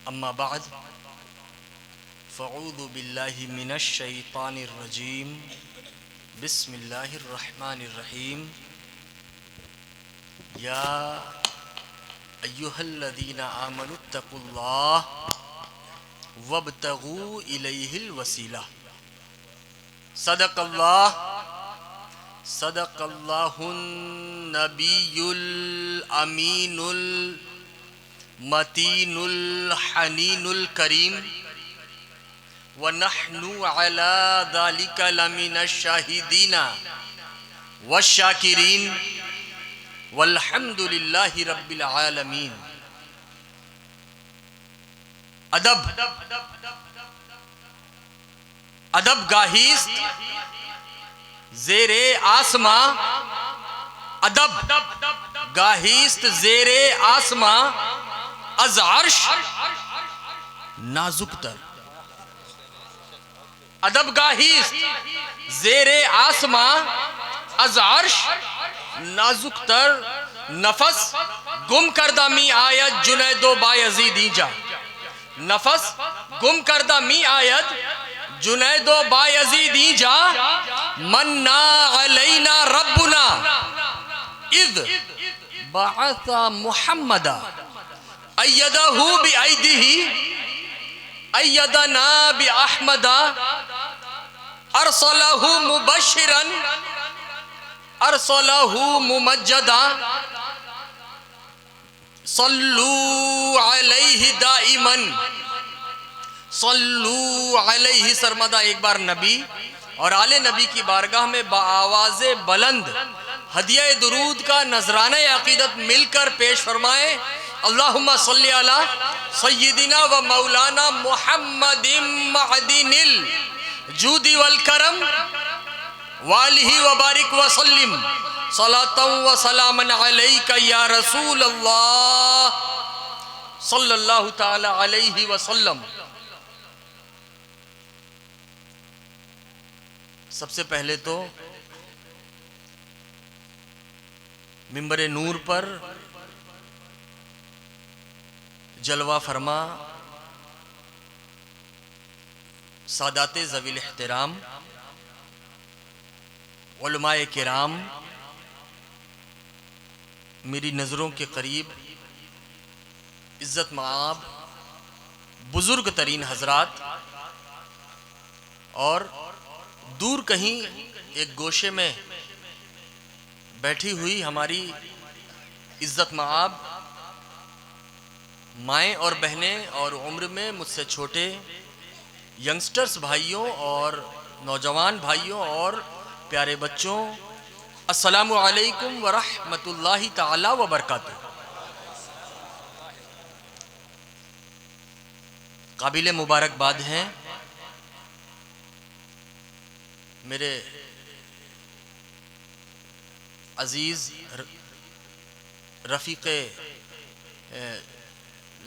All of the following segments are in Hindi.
अम्मा बाद फ़अऊज़ु बिल्लाहि मिनश शैतानिर रजीम बिस्मिल्लाहिर रहमानिर रहीम। या अय्युहल्लज़ीना आमनुत्तक़ुल्लाह वब्तगू इलैहिल वसीला। सदक़ल्लाहुन नबियुल अमीनुल मतीनुल हनीनुल करीम व नहनु अला ज़ालिका लमिनश शाहिदीना वश्शाकिरीन वल्हम्दुलिल्लाहि रब्बिल आलमीन। अदब अदब गाहिस्त ज़ेरे आसमां, अदब गाहिस्त ज़ेरे आसमां अज़ अर्श नाजुक तर। अदब गाहिस्त ज़ेरे आसमां अज़ अर्श नाजुक तर। नफस गुम करदा मी आयत जुनैदो बायज़ीदी जा। नफस गुम करदा मी आयत जुनैदो बायज़ीदी जा। मन्ना अलैना रब्बुना इज़ बअसा मुहम्मदा अय्यदहू बिअयदिही अय्यदना बिअहमदा अरसलहू मुबश्शिरन अरसलहू मुमज्जदा सल्लू अलैहि दाइमन सल्लू अलैहि सरमदा। एक बार नबी और आले नबी की बारगाह में बाआवाज़े बुलंद हदिया दुरूद का नजराना अकीदत मिलकर पेश फरमाए। अल्लाहुम्मा सल्ली अला सय्यिदिना व मौलाना मुहम्मदिम मअदिनिल जूदी वल करम वालिही व बारिक व सल्लिम सलातन व सलामन अलैका या रसूल अल्लाह सल्लल्लाहु ताला अलैहि वसल्लम। सबसे पहले तो मिंबर नूर पर जलवा फरमा सादाते ज़वील एहतराम उलमाए किराम, मेरी नज़रों के करीब इज़्ज़त माआब बुज़ुर्ग तरीन हजरात और दूर कहीं एक गोशे में बैठी हुई हमारी इज़्ज़त माआब माएँ और बहनें और उम्र में मुझसे छोटे यंगस्टर्स भाइयों और नौजवान भाइयों और प्यारे बच्चों, अस्सलामु अलैकुम व रहमतुल्लाहि ताला व बरकातुहू। काबिल मुबारकबाद हैं मेरे अजीज़ रफ़ीक़े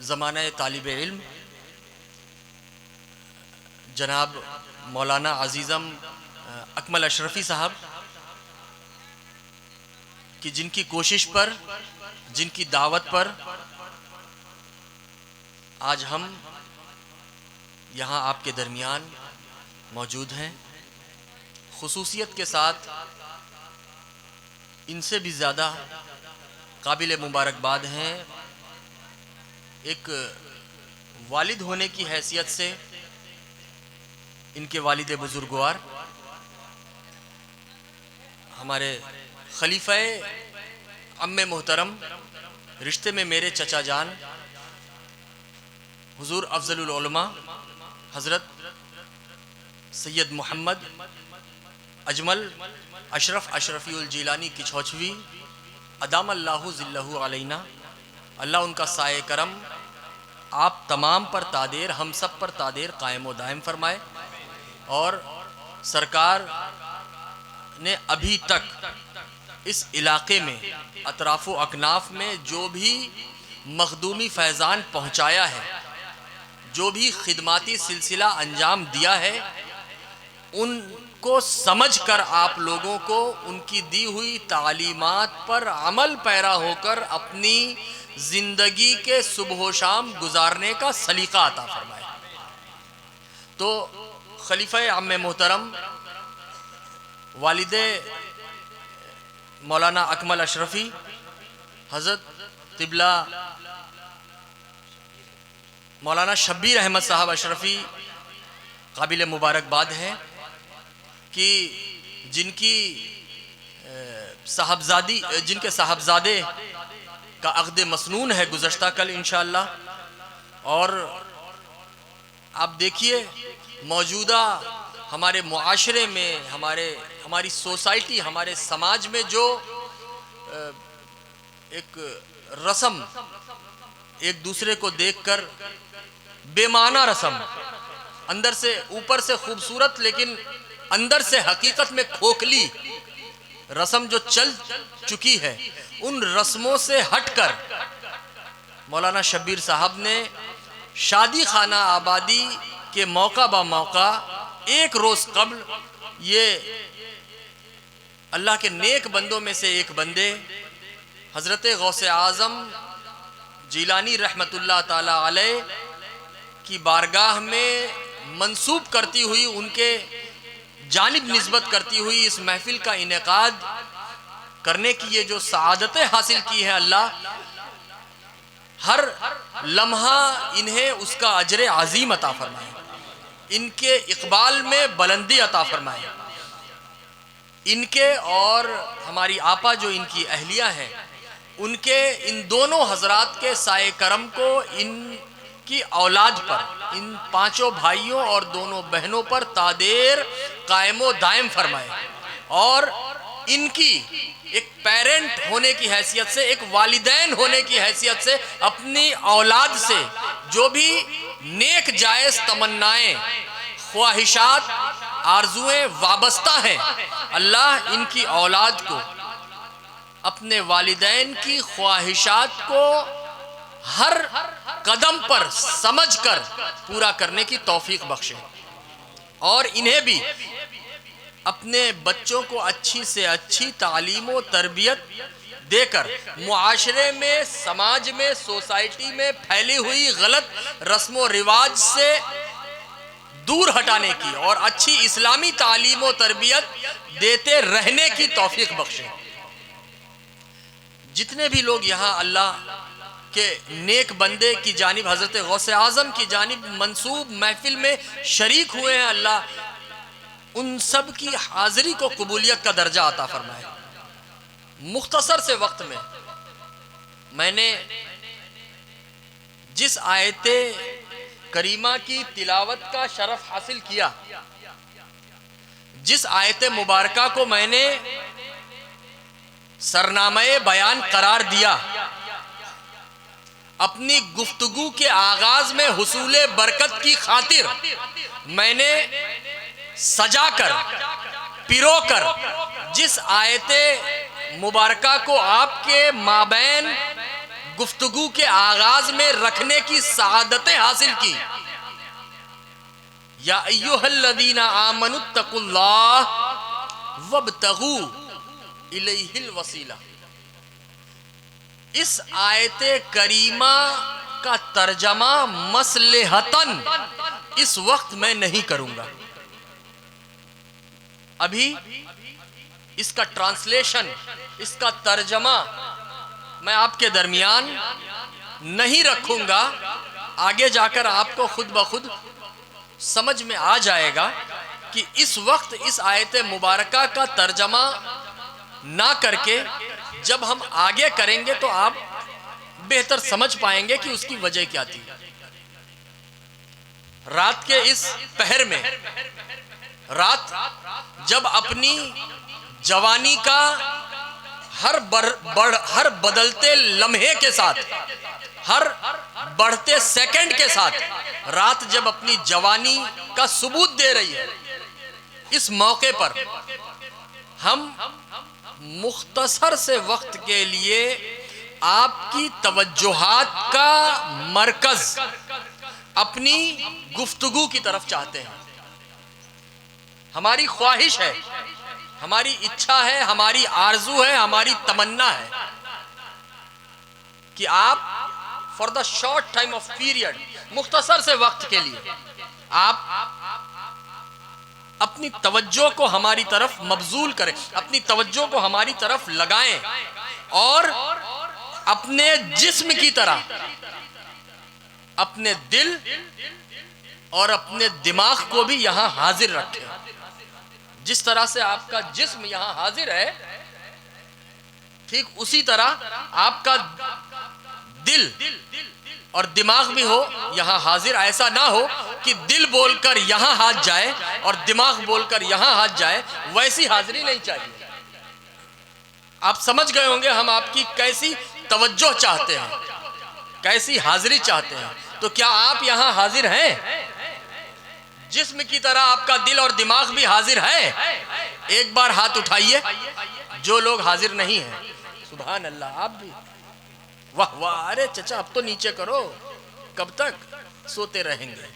ज़माना तालिब इल्म जनाब मौलाना अज़ीज़म अकमल अशरफ़ी साहब कि जिनकी कोशिश पर, जिनकी दावत पर आज हम यहाँ आपके दरमियान मौजूद हैं। खुसूसियत के साथ इनसे भी ज़्यादा काबिल मुबारकबाद हैं एक वालिद होने की हैसियत से इनके वालिद बुजुर्गवार हमारे खलीफाए अम्मे मोहतरम, रिश्ते में मेरे चचा जान हुजूर अफजलुल उलमा हज़रत सैयद मोहम्मद अजमल अशरफ अशरफीउल जीलानी की छौछवी अदामल्लाहु ज़िल्लहु अलैना, अल्लाह उनका साए करम आप तमाम पर तादेर, हम सब पर तादेर कायम व दायम फरमाए। और सरकार ने अभी तक इस इलाके में अतराफ़ व अकनाफ में जो भी मखदूमी फैज़ान पहुँचाया है, जो भी खिदमाती सिलसिला अंजाम दिया है, उनको समझकर आप लोगों को उनकी दी हुई तालीमात पर अमल पैरा होकर अपनी जिंदगी के सुबह शाम गुजारने का सलीका अता फरमाए। तो खलीफा आम मोहतरम वालिदे मौलाना अकमल अशरफी हज़रत तिबला मौलाना शब्बीर अहमद साहब अशरफी काबिल मुबारकबाद है कि जिनके साहबजादे का अक़्द मसनून है गुज़श्ता कल इंशाअल्लाह। और आप देखिए मौजूदा हमारे मुआशरे में, हमारी सोसाइटी, हमारे समाज में जो एक रस्म, एक दूसरे को देखकर बेमाना रस्म, अंदर से, ऊपर से खूबसूरत लेकिन अंदर से हकीकत में खोखली रस्म जो चल चुकी है, उन रस्मों से हटकर मौलाना शब्बीर साहब ने शादी खाना आबादी के मौका बा मौका एक रोज़ कबल ये अल्लाह के नेक बंदों में से एक बंदे हज़रत गौसे आज़म जीलानी रहमतुल्लाह ताला अलैह की बारगाह में मंसूब करती हुई, उनके जानिब निस्बत करती हुई इस महफिल का इनेकाद करने की ये जो सआदतें हासिल की है, अल्लाह हर लम्हा इन्हें उसका अजर अजीम अता फरमाए, इनके इकबाल में बुलंदी अता फरमाए। इनके और हमारी आपा जो इनकी अहलिया हैं, उनके इन दोनों हजरात के साए करम को इनकी औलाद पर, इन पांचों भाइयों और दोनों बहनों पर तादेर कायमो दायम फरमाए। और इनकी एक पेरेंट होने की हैसियत से, एक वालिदैन होने की हैसियत से अपनी औलाद से जो भी नेक जायज़ तमन्नाएं, ख्वाहिशात, आरजुएं वाबस्ता हैं, अल्लाह इनकी औलाद को अपने वालिदैन की ख्वाहिशात को हर कदम पर समझकर पूरा करने की तौफीक बख्शे और इन्हें भी अपने बच्चों को अच्छी से अच्छी तालीम व तरबियत देकर मुआशरे में, समाज में, सोसाइटी में फैली हुई गलत रस्म व रिवाज से दूर हटाने की और अच्छी इस्लामी तालीम व तरबियत देते रहने की तौफीक बख्शे। जितने भी लोग यहाँ अल्लाह के नेक बंदे की जानिब, हज़रत गौसे आज़म की जानिब मंसूब महफिल में शरीक हुए हैं, अल्लाह उन सब की हाज़िरी को कबूलियत का दर्जा अता फरमाए। मुख्तसर से वक्त में मैंने जिस आयते करीमा की तिलावत का शरफ हासिल किया, जिस आयत मुबारका को मैंने सरनामे बयान करार दिया, अपनी गुफ्तगू के आगाज में हुसूले बरकत की खातिर मैंने सजाकर, पिरोकर जिस आयते मुबारका को आपके माबैन गुफ्तगू के आगाज में रखने की सआदतें हासिल की, या अय्युहल्लज़ीना आमनुत्तकुल्लाह वब्तगू इलैहिल वसीला, इस आयते करीमा का तर्जमा मसलहतन इस वक्त मैं नहीं करूंगा। अभी इसका ट्रांसलेशन, इसका तर्जमा मैं आपके दरमियान नहीं रखूंगा। आगे जाकर आपको खुद ब खुद समझ में आ जाएगा कि इस वक्त इस आयत मुबारका का तर्जमा ना करके जब हम आगे करेंगे तो आप बेहतर समझ पाएंगे कि उसकी वजह क्या थी। रात के इस पहर में, रात जब अपनी जवानी का हर बदलते लम्हे के साथ, हर बढ़ते सेकंड के साथ रात जब अपनी जवानी का सबूत दे रही है, इस मौके पर हम मुख्तसर से वक्त के लिए आपकी तवज्जुहात का मरकज अपनी गुफ्तगू की तरफ चाहते हैं। हमारी ख्वाहिश है, हमारी इच्छा है, हमारी आरजू है, हमारी तमन्ना है कि आप for the short time of period, मुख्तसर से वक्त के लिए आप अपनी तवज्जो को हमारी तरफ मबजूल करें, अपनी तवज्जो को हमारी तरफ लगाएं और अपने जिस्म की तरह अपने दिल और अपने दिमाग को भी यहां हाजिर रखें। जिस तरह से आपका जिस्म यहां हाजिर है, ठीक उसी तरह आपका दिल और दिमाग भी हो यहां हाजिर। ऐसा ना हो कि दिल बोलकर यहां हाथ जाए और दिमाग बोलकर यहां हाथ जाए, वैसी हाजिरी नहीं चाहिए। आप समझ गए होंगे हम आपकी कैसी तवज्जो चाहते हैं, कैसी हाजिरी चाहते हैं। तो क्या आप यहां हाजिर हैं? जिस्म की तरह आपका दिल और दिमाग भी हाजिर है? एक बार हाथ उठाइए जो लोग हाजिर नहीं हैं। सुभान अल्लाह, आप भी वाह वाह। अरे चचा अब तो नीचे करो, कब तक सोते रहेंगे?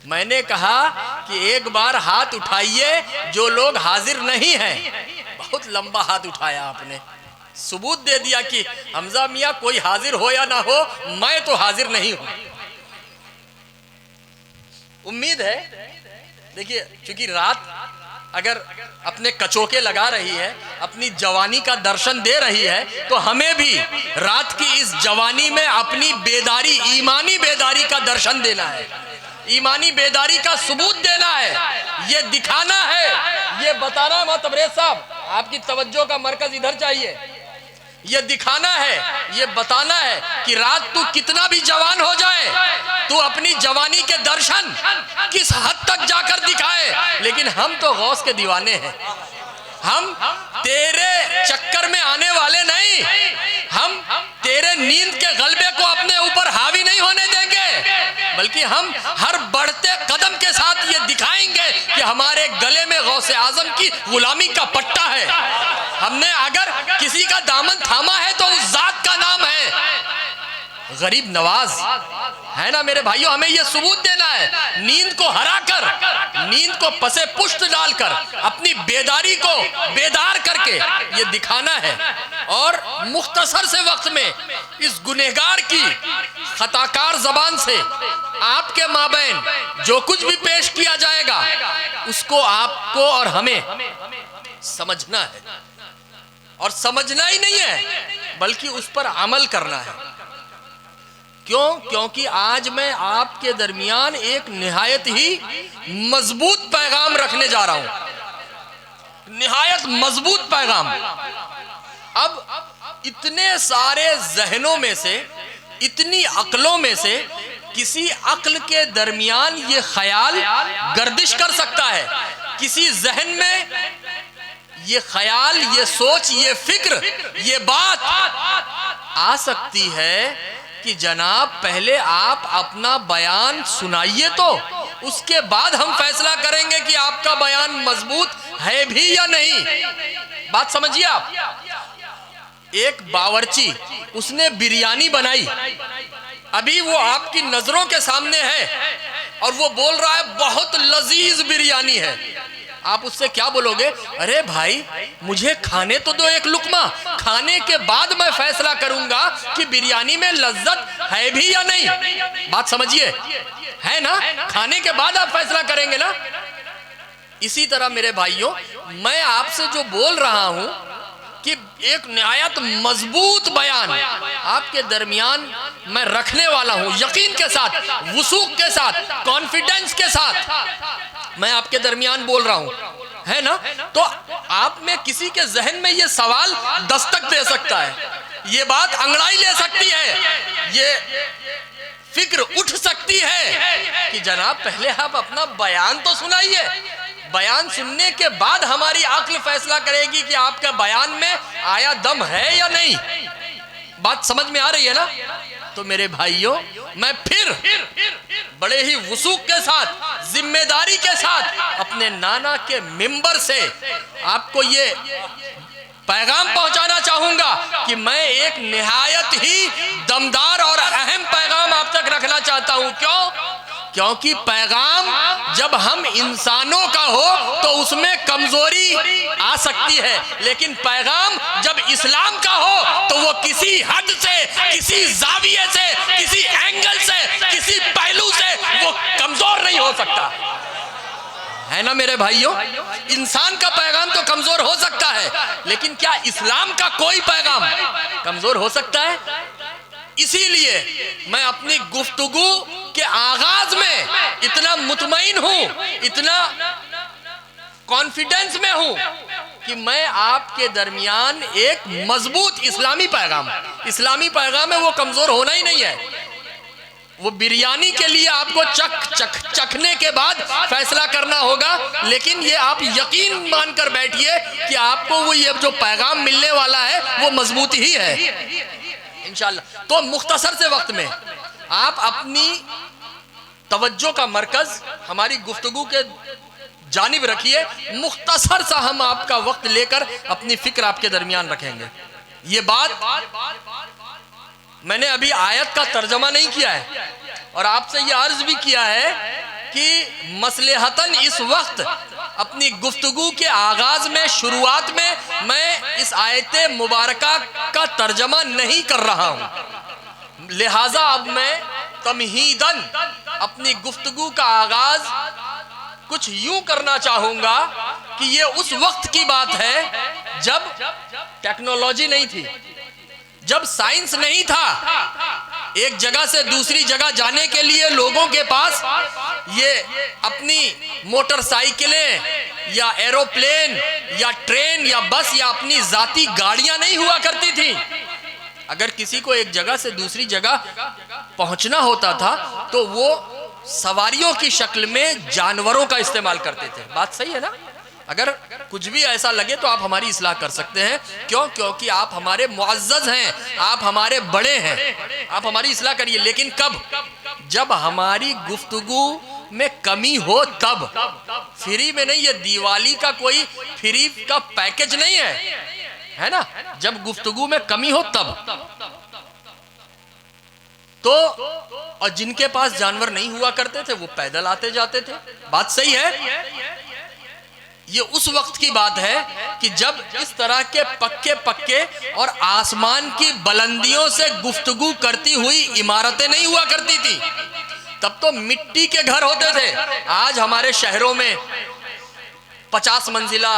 मैंने कहा कि एक बार हाथ उठाइए जो लोग हाजिर नहीं हैं। बहुत लंबा हाथ उठाया आपने, सबूत दे दिया कि हमजा मियां कोई हाजिर हो या ना हो, मैं तो हाजिर नहीं हूं। उम्मीद है, देखिए चूंकि रात अगर अपने कचोके लगा रही है, अपनी जवानी का दर्शन दे रही है, तो हमें भी रात की इस जवानी में अपनी बेदारी, ईमानी बेदारी का दर्शन देना है, ईमानी बेदारी का सबूत देना है, ये दिखाना है, ये बताना है। तबरेज साहब, आपकी तवज्जो का मरकज इधर चाहिए। ये दिखाना है, ये बताना है कि रात तू कितना भी जवान हो जाए, तू अपनी जवानी के दर्शन किस हद तक जाकर दिखाए। लेकिन हम तो गौस के दीवाने हैं, हम तेरे चक्कर में आने वाले नहीं, हम तेरे नींद के गलबे को अपने ऊपर हावी नहीं होने देंगे, बल्कि हम हर बढ़ते कदम के साथ ये दिखाएंगे कि हमारे गले में गौसे आजम की गुलामी का पट्टा है। हमने अगर किसी का दामन थामा है तो उस जात का नाम है गरीब नवाज, है ना मेरे भाइयों? हमें यह सबूत देना है, नींद को हराकर, नींद को पसे पुष्ट डालकर, अपनी बेदारी को बेदार करके ये दिखाना है। और मुख्तसर से वक्त में इस गुनहगार की खताकार जबान से आपके माबैन जो कुछ भी पेश किया जाएगा, उसको आपको और हमें समझना है, और समझना ही नहीं है बल्कि उस पर अमल करना है। क्यों? क्योंकि आज मैं आपके दरमियान एक निहायत ही मजबूत पैगाम रखने जा रहा हूं, निहायत मजबूत पैगाम। अब इतने सारे जहनों में से, इतनी अक्लों में से किसी अक्ल के दरमियान ये ख्याल गर्दिश कर सकता है, किसी जहन में ये ख्याल, ये सोच, ये फिक्र, ये बात आ सकती है कि जनाब पहले आप अपना बयान सुनाइए, तो उसके बाद हम फैसला करेंगे कि आपका बयान मजबूत है भी या नहीं। बात समझिए आप। एक बावर्ची, उसने बिरयानी बनाई, अभी वो आपकी नजरों के सामने है और वो बोल रहा है बहुत लजीज बिरयानी है। आप उससे क्या बोलोगे? अरे भाई मुझे खाने तो दो एक लुकमा, खाने के बाद मैं फैसला करूंगा कि बिरयानी में लज्जत है भी या नहीं। बात समझिए, है ना? खाने के बाद आप फैसला करेंगे ना। इसी तरह मेरे भाइयों, मैं आपसे जो बोल रहा हूं कि एक निहायत मजबूत बयान आपके दरमियान मैं रखने वाला हूं, यकीन के साथ, वसूक के साथ, कॉन्फिडेंस के साथ मैं आपके दरमियान बोल रहा हूं, है ना? तो आप में किसी के जहन में ये सवाल दस्तक दे सकता है, ये बात अंगड़ाई ले सकती है, ये फिक्र उठ सकती है कि जनाब पहले आप अपना बयान तो सुनाइए, बयान सुनने के बाद हमारी अक्ल फैसला करेगी कि आपका बयान में आया दम है या नहीं। बात समझ में आ रही है ना? तो मेरे भाइयों, मैं फिर बड़े ही वसूक के साथ, जिम्मेदारी के साथ अपने नाना के मिंबर से आपको ये पैगाम पहुंचाना चाहूंगा कि मैं एक निहायत ही दमदार और अहम पैगाम आप तक रखना चाहता हूं। क्यों? क्योंकि पैगाम जब हम इंसानों का हो तो उसमें कमजोरी आ सकती है, लेकिन पैगाम जब इस्लाम का हो तो वो किसी हद से, किसी जाविये से, किसी एंगल से, किसी पहलू से वो कमजोर नहीं हो सकता, है ना मेरे भाइयों। इंसान का पैगाम तो कमजोर हो सकता है, लेकिन क्या इस्लाम का कोई पैगाम कमजोर हो सकता है? इसीलिए मैं अपनी गुफ्तगू के आगाज में इतना मुतमईन हूं, इतना कॉन्फिडेंस में हूं कि मैं आपके दरमियान एक मजबूत इस्लामी पैगाम है, वो कमजोर होना ही नहीं है। वो बिरयानी के लिए आपको चखने के बाद फैसला करना होगा, लेकिन ये आप यकीन मानकर बैठिए कि आपको वो ये जो पैगाम मिलने वाला है वो मजबूत ही है इंशाअल्लाह। तो मुख्तसर से वक्त में आप अपनी तवज्जो का मरकज हमारी गुफ्तगू के जानिब रखिए। मुख्तसर सा हम आपका वक्त लेकर अपनी फिक्र आपके दरमियान रखेंगे। ये बात मैंने अभी आयत का तर्जमा नहीं किया है और आपसे ये अर्ज भी किया है कि मसलहतन इस वक्त अपनी गुफ्तगू के आगाज में, शुरुआत में मैं इस आयत मुबारका का तर्जमा नहीं कर रहा हूं, लिहाजा अब मैं तमहीदन अपनी गुफ्तगू का आगाज कुछ यूं करना चाहूंगा कि ये उस वक्त की बात है जब टेक्नोलॉजी नहीं थी, जब साइंस नहीं था। एक जगह से दूसरी जगह जाने के लिए लोगों के पास ये अपनी मोटरसाइकिलें या एरोप्लेन या ट्रेन या बस या अपनी जाती गाड़ियां नहीं हुआ करती थी। अगर किसी को एक जगह से दूसरी जगह पहुंचना होता था तो वो सवारियों की शक्ल में जानवरों का इस्तेमाल करते थे। बात सही है ना? अगर कुछ भी ऐसा लगे तो आप हमारी इस्लाह कर सकते हैं। क्यों? क्योंकि आप हमारे मुअज़्ज़ज़ हैं, आप हमारे बड़े हैं, आप हमारी इस्लाह करिए। लेकिन कब? जब हमारी गुफ्तगू में कमी हो तब, फ्री में नहीं। ये दिवाली का कोई फ्री का पैकेज नहीं है ना? जब गुफ्तगू में कमी हो तब। तो और जिनके पास जानवर नहीं हुआ करते थे वो पैदल आते जाते थे। बात सही है। ये उस वक्त की बात है कि जब इस तरह के पक्के और आसमान की बुलंदियों से गुफ्तगू करती हुई इमारतें नहीं हुआ करती थी। तब तो मिट्टी के घर होते थे। आज हमारे शहरों में 50 मंजिला,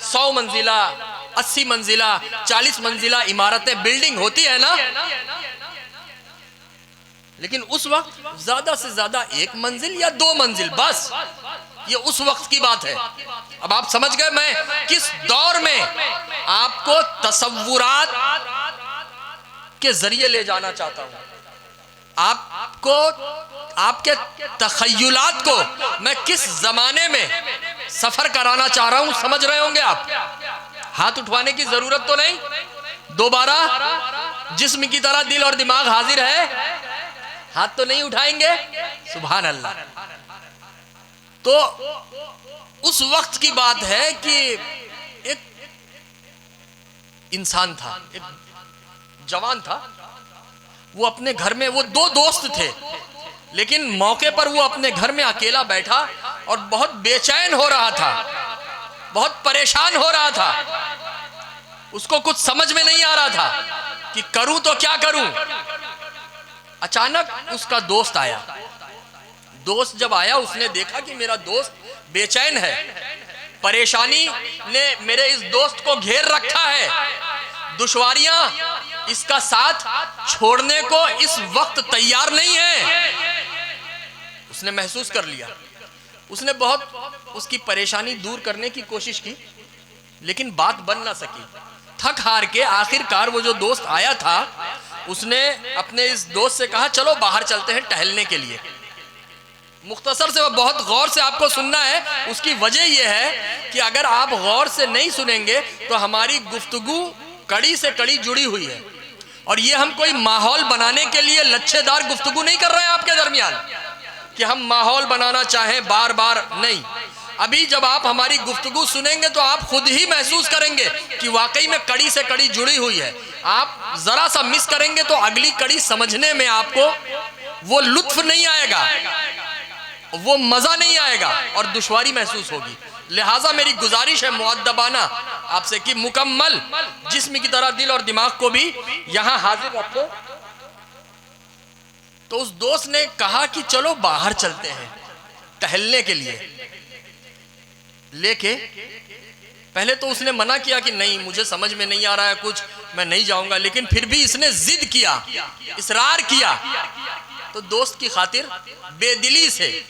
100 मंजिला, 80 मंजिला, 40 मंजिला इमारतें, बिल्डिंग होती है ना। लेकिन उस वक्त ज्यादा से ज्यादा 1 मंजिल या 2 मंजिल बस। ये उस वक्त की बात है। अब आप समझ गए मैं किस दौर में आपको तसव्वुरात के जरिए ले जाना चाहता हूं। आपको आपके तखय्युलात को मैं किस जमाने में सफर कराना चाह रहा हूं, समझ रहे होंगे आप। हाथ उठवाने की जरूरत तो नहीं। दोबारा जिस्म की तरह दिल और दिमाग हाजिर है। हाथ तो नहीं उठाएंगे? सुभान अल्लाह। तो उस वक्त की बात है कि एक इंसान था, एक जवान था। वो अपने घर में, वो 2 दोस्त थे, लेकिन मौके पर वो अपने घर में अकेला बैठा और बहुत बेचैन हो रहा था, बहुत परेशान हो रहा था। उसको कुछ समझ में नहीं आ रहा था कि करूं तो क्या करूं। अचानक उसका दोस्त आया। दोस्त जब आया उसने देखा कि मेरा दोस्त बेचैन है, परेशानी ने मेरे इस दोस्त को घेर रखा है, दुश्वारियां इसका साथ छोड़ने को इस वक्त तैयार नहीं है। उसने महसूस कर लिया। उसने बहुत उसकी परेशानी दूर करने की कोशिश की, लेकिन बात बन ना सकी। थक हार के आखिरकार वो जो दोस्त आया था उसने अपने इस दोस्त से कहा चलो बाहर चलते हैं टहलने के लिए। मुख्तसर से, बहुत गौर से आपको सुनना है। उसकी वजह यह है कि अगर आप गौर से नहीं सुनेंगे तो हमारी गुफ्तगू कड़ी से कड़ी जुड़ी हुई है। और ये हम कोई माहौल बनाने के लिए लच्छेदार गुफ्तगू नहीं कर रहे हैं आपके दरमियान कि हम माहौल बनाना चाहें, बार बार नहीं। अभी जब आप हमारी गुफ्तगू सुनेंगे तो आप खुद ही महसूस करेंगे कि वाकई में कड़ी से कड़ी जुड़ी हुई है। आप जरा सा मिस करेंगे तो अगली कड़ी समझने में आपको वो लुत्फ नहीं आएगा। वो मजा नहीं आएगा और दुश्वारी महसूस होगी। लिहाजा मेरी गुजारिश है मुअद्दबाना आपसे कि मुकम्मल जिस्म की तरह दिल और दिमाग को भी यहां हाजिर रखो। तो उस दोस्त ने कहा कि चलो बाहर चलते हैं टहलने के लिए। लेके पहले तो उसने मना किया कि नहीं, मुझे समझ में नहीं आ रहा है कुछ, मैं नहीं जाऊंगा। लेकिन फिर भी इसने जिद किया, इसरार किया। तो दोस्त की खातिर बेदिली से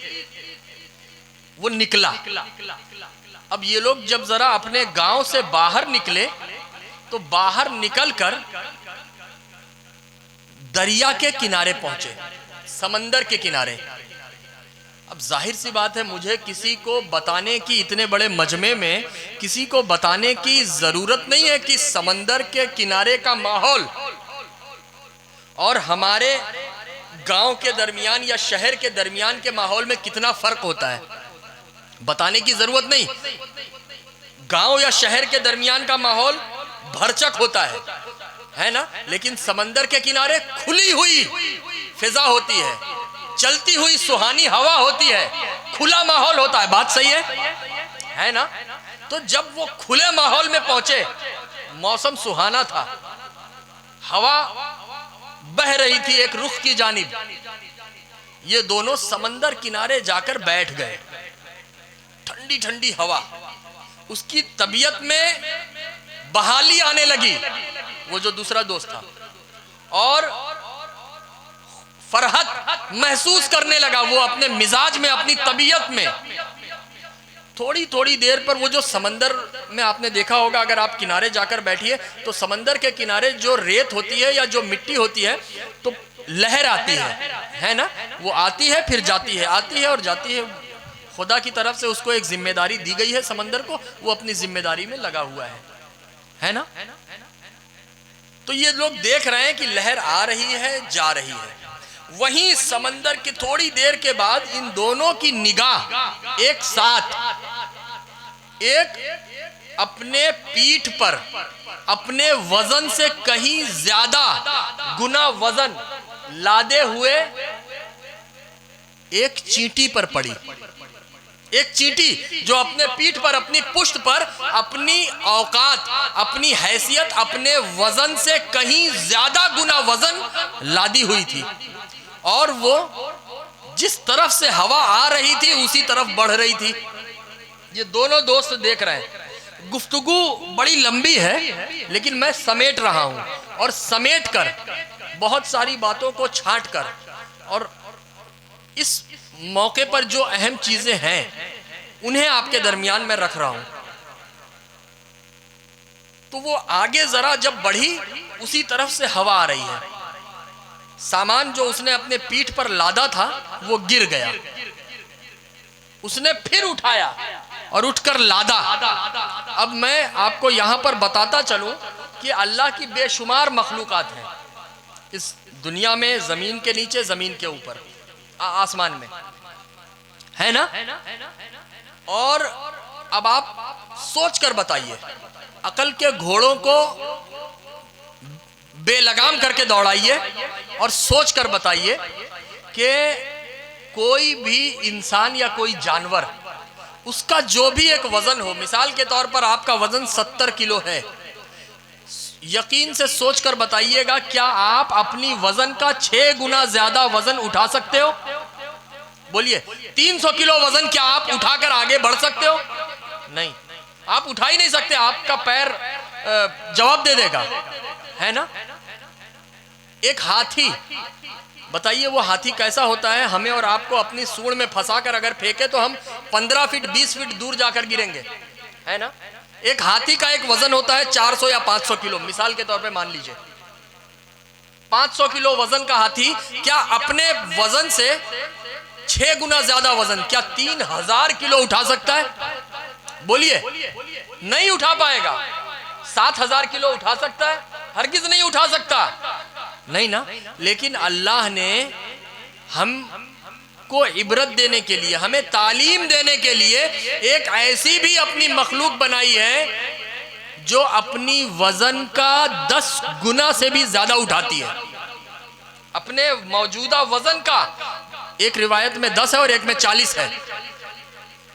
वो निकला। अब ये लोग जब जरा अपने गांव से बाहर निकले तो बाहर निकलकर दरिया के किनारे पहुंचे, समंदर के किनारे। अब जाहिर सी बात है, मुझे किसी को बताने की, इतने बड़े मजमे में किसी को बताने की जरूरत नहीं है कि समंदर के किनारे का माहौल और हमारे गांव के दरमियान या शहर के दरमियान के माहौल में कितना फर्क होता है, बताने की जरूरत नहीं। गांव या शहर के दरमियान का माहौल भरचक होता है ना, लेकिन समंदर के किनारे खुली हुई फिजा होती है, चलती हुई सुहानी हवा होती है, खुला माहौल होता है। बात सही है ना। तो जब वो खुले माहौल में पहुंचे, मौसम सुहाना था, हवा बह रही थी एक रुख की जानिब। ये दोनों समंदर किनारे जाकर बैठ गए। ठंडी ठंडी हवा, उसकी तबीयत में बहाली आने लगी, वो जो दूसरा दोस्त था, और फरहत महसूस करने लगा वो अपने मिजाज में, अपनी तबीयत में। थोड़ी थोड़ी देर पर वो जो समंदर में आपने देखा होगा, अगर आप किनारे जाकर बैठिए तो समंदर के किनारे जो रेत होती है या जो मिट्टी होती है तो लहर आती है ना, वो आती है फिर जाती है, आती है और जाती है। खुदा की तरफ से उसको एक जिम्मेदारी दी गई है समंदर को, वो अपनी जिम्मेदारी में लगा हुआ है ना। तो ये लोग देख रहे हैं कि लहर आ रही है, जा रही है। वहीं समंदर की थोड़ी देर के बाद इन दोनों की निगाह एक साथ एक अपने पीठ पर अपने वजन से कहीं ज्यादा गुना वजन लादे हुए एक चींटी पर पड़ी। एक चींटी जो अपने पीठ पर, अपनी पुश्त पर अपनी औकात, अपनी हैसियत, अपने वजन से कहीं ज्यादा गुना वजन लादी हुई थी, और वो जिस तरफ से हवा आ रही थी उसी तरफ बढ़ रही थी। ये दोनों दोस्त देख रहे हैं। गुफ्तगू बड़ी लंबी है, लेकिन मैं समेट रहा हूं, और समेट कर बहुत सारी बातों को छांट कर, और इस मौके पर जो अहम चीजें हैं उन्हें आपके दरमियान में रख रहा हूं। तो वो आगे जरा जब बढ़ी, उसी तरफ से हवा आ रही है। सामान जो उसने अपने पीठ पर लादा था वो गिर गया। उसने फिर उठाया और उठकर लादा। अब मैं आपको यहां पर बताता चलूं कि अल्लाह की बेशुमार मखलूकात हैं इस दुनिया में, जमीन के नीचे, जमीन के ऊपर, आसमान में, है ना। और अब आप सोच कर बताइए, अकल के घोड़ों को बेलगाम करके दौड़ाइए और सोच कर बताइए कि कोई भी इंसान या कोई जानवर, उसका जो भी एक वजन हो, मिसाल के तौर पर आपका वजन 70 किलो है, यकीन से सोच कर बताइएगा, क्या आप अपनी वजन का 6 गुना ज्यादा वजन उठा सकते हो? बोलिए, 300 किलो वजन क्या आप उठाकर आगे बढ़ सकते हो? नहीं, आप उठा ही नहीं सकते। आपका पैर जवाब दे देगा, है ना। एक हाथी, बताइए वो हाथी कैसा होता है? हमें और आपको अपनी सूंड में फंसाकर अगर फेंके तो हम 15 फीट 20 फीट दूर जाकर गिरेंगे, है ना। एक हाथी का एक वजन होता है 400 या 500 किलो, मिसाल के तौर पे मान लीजिए 500 किलो वजन का हाथी क्या अपने वजन से 6 गुना ज्यादा वजन, क्या 3000 किलो उठा सकता है? बोलिए, नहीं उठा पाएगा। 7000 किलो उठा सकता है? हरगिज नहीं उठा सकता, नहीं ना। लेकिन अल्लाह ने हमको इबरत देने के लिए, हमें तालीम देने के लिए एक ऐसी भी अपनी मखलूक बनाई है जो अपनी वजन का 10 गुना से भी ज्यादा उठाती है। अपने मौजूदा वजन का एक रिवायत में 10 है और एक में 40 है,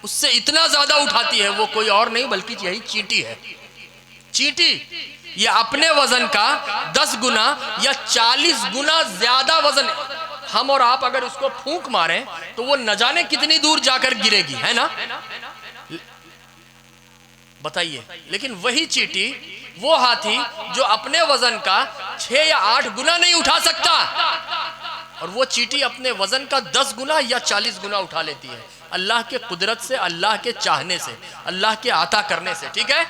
उससे इतना ज्यादा उठाती है, वो कोई और नहीं बल्कि यही चींटी है। चींटी ये अपने वजन का 10 गुना या 40 गुना ज्यादा वजन, हम और आप अगर उसको फूंक मारें तो वो न जाने कितनी दूर जाकर गिरेगी, है ना? बताइए। लेकिन वही चींटी, वो हाथी जो अपने वजन का 6 या 8 गुना नहीं उठा सकता, और वो चींटी अपने वजन का 10 गुना या 40 गुना उठा लेती है, अल्लाह के कुदरत से, अल्लाह के चाहने से, अल्लाह के आता करने से। ठीक है,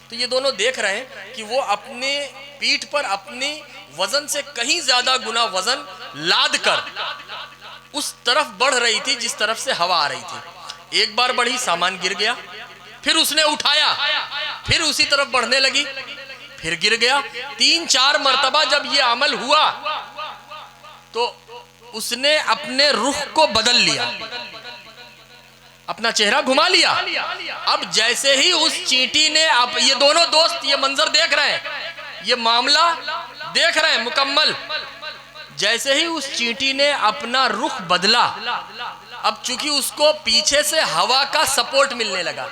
तो ये दोनों देख रहे हैं कि वो अपने पीठ पर अपनी वजन से कहीं ज्यादा गुना वजन लाद कर उस तरफ बढ़ रही थी जिस तरफ से हवा आ रही थी। एक बार बढ़ी, सामान गिर गया, फिर उसने उठाया, फिर उसी तरफ बढ़ने लगी, फिर गिर गया। 3-4 मर्तबा जब ये अमल हुआ तो उसने अपने रुख को बदल लिया, अपना चेहरा घुमा लिया। अब जैसे ही उस चींटी ने, अब ये दोनों दोस्त ये मंजर देख रहे हैं, ये मामला देख रहे हैं मुकम्मल। जैसे ही उस चींटी ने अपना रुख बदला, अब चूंकि उसको पीछे से हवा का सपोर्ट मिलने लगा,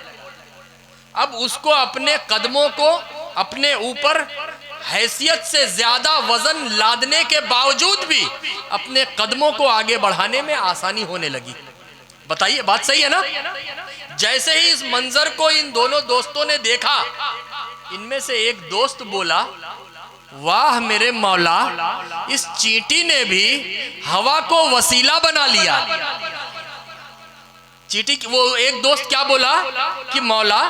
अब उसको अपने कदमों को अपने ऊपर हैसियत से ज्यादा वजन लादने के बावजूद भी अपने कदमों को आगे बढ़ाने में आसानी होने लगी। बताइए, बात सही है ना? जैसे ही इस मंजर को इन दोनों दोस्तों ने देखा, इनमें से एक दोस्त बोला, वाह मेरे मौला, इस चींटी ने भी हवा को वसीला बना लिया। चींटी, वो एक दोस्त क्या बोला कि मौला,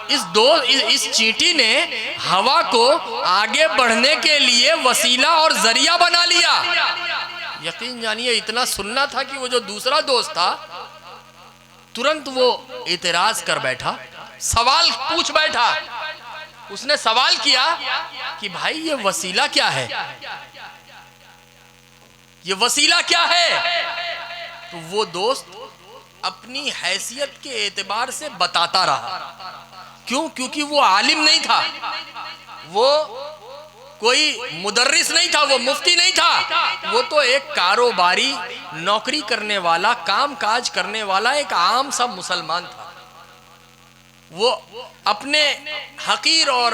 इस चींटी ने हवा को आगे बढ़ने के लिए वसीला और जरिया बना लिया। यकीन जानिए, इतना सुनना था कि वो जो दूसरा दोस्त था तुरंत वो इतराज कर बैठा, सवाल पूछ बैठा। उसने सवाल किया कि भाई ये वसीला क्या है, ये वसीला क्या है? तो वो दोस्त अपनी हैसियत के एतबार से बताता रहा। क्यों? क्योंकि वो आलिम नहीं था, वो कोई मुदर्रिस नहीं था, वो मुफ्ती नहीं था, वो तो एक कारोबारी, नौकरी करने वाला, काम काज करने वाला एक आम सा मुसलमान था। वो अपने हकीर और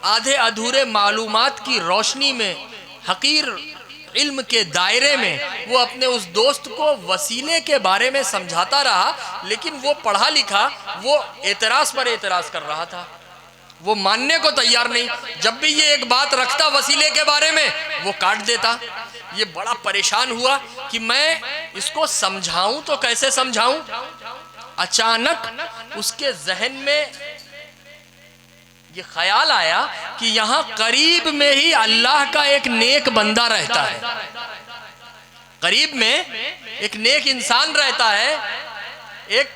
आधे अधूरे मालूमात की रोशनी में, हकीर इल्म के दायरे में, वो अपने उस दोस्त को वसीले के बारे में समझाता रहा। लेकिन वो पढ़ा लिखा, वो एतराज पर एतराज कर रहा था, वो मानने को तैयार नहीं। जब भी ये एक बात रखता वसीले के बारे में, वो काट देता। ये बड़ा परेशान हुआ कि मैं इसको समझाऊं तो कैसे समझाऊं। अचानक उसके जहन में ये ख्याल आया कि यहाँ करीब में ही अल्लाह का एक नेक बंदा रहता है, करीब में एक नेक इंसान रहता है, एक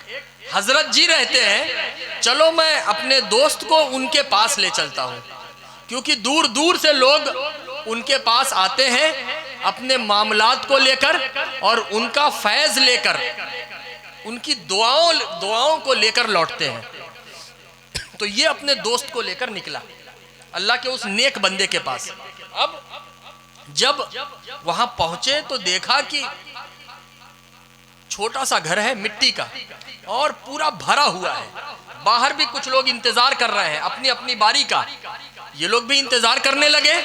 हजरत जी रहते हैं। चलो मैं अपने दोस्त को उनके पास ले चलता हूँ, क्योंकि दूर दूर से लोग उनके पास आते हैं अपने मामलात को लेकर और उनका फैज लेकर, उनकी दुआओं को लेकर लौटते हैं। तो ये अपने दोस्त को लेकर निकला अल्लाह के उस नेक बंदे के पास। अब जब वहां पहुंचे तो देखा कि छोटा सा घर है मिट्टी का और पूरा भरा हुआ है। बाहर भी कुछ लोग इंतजार कर रहे हैं अपनी अपनी बारी का। ये लोग भी इंतजार करने लगे।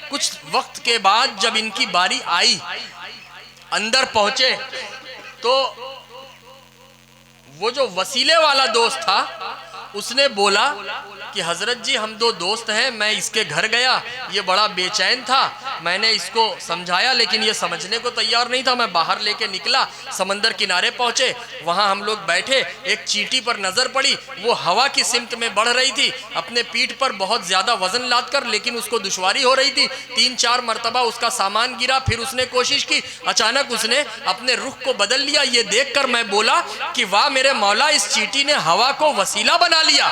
कुछ वक्त के बाद जब इनकी बारी आई, अंदर पहुंचे तो वो जो वसीले वाला दोस्त था उसने बोला कि हजरत जी हम दो दोस्त हैं, मैं इसके घर गया, ये बड़ा बेचैन था, मैंने इसको समझाया लेकिन ये समझने को तैयार नहीं था। मैं बाहर लेके निकला, समंदर किनारे पहुंचे, वहां हम लोग बैठे, एक चींटी पर नजर पड़ी, वो हवा की सिमत में बढ़ रही थी, अपने पीठ पर बहुत ज्यादा वजन लाद कर, लेकिन उसको दुश्वारी हो रही थी। 3-4 मरतबा उसका सामान गिरा, फिर उसने कोशिश की, अचानक उसने अपने रुख को बदल लिया। ये देख कर मैं बोला कि वाह मेरे मौला, इस चींटी ने हवा को वसीला बना लिया।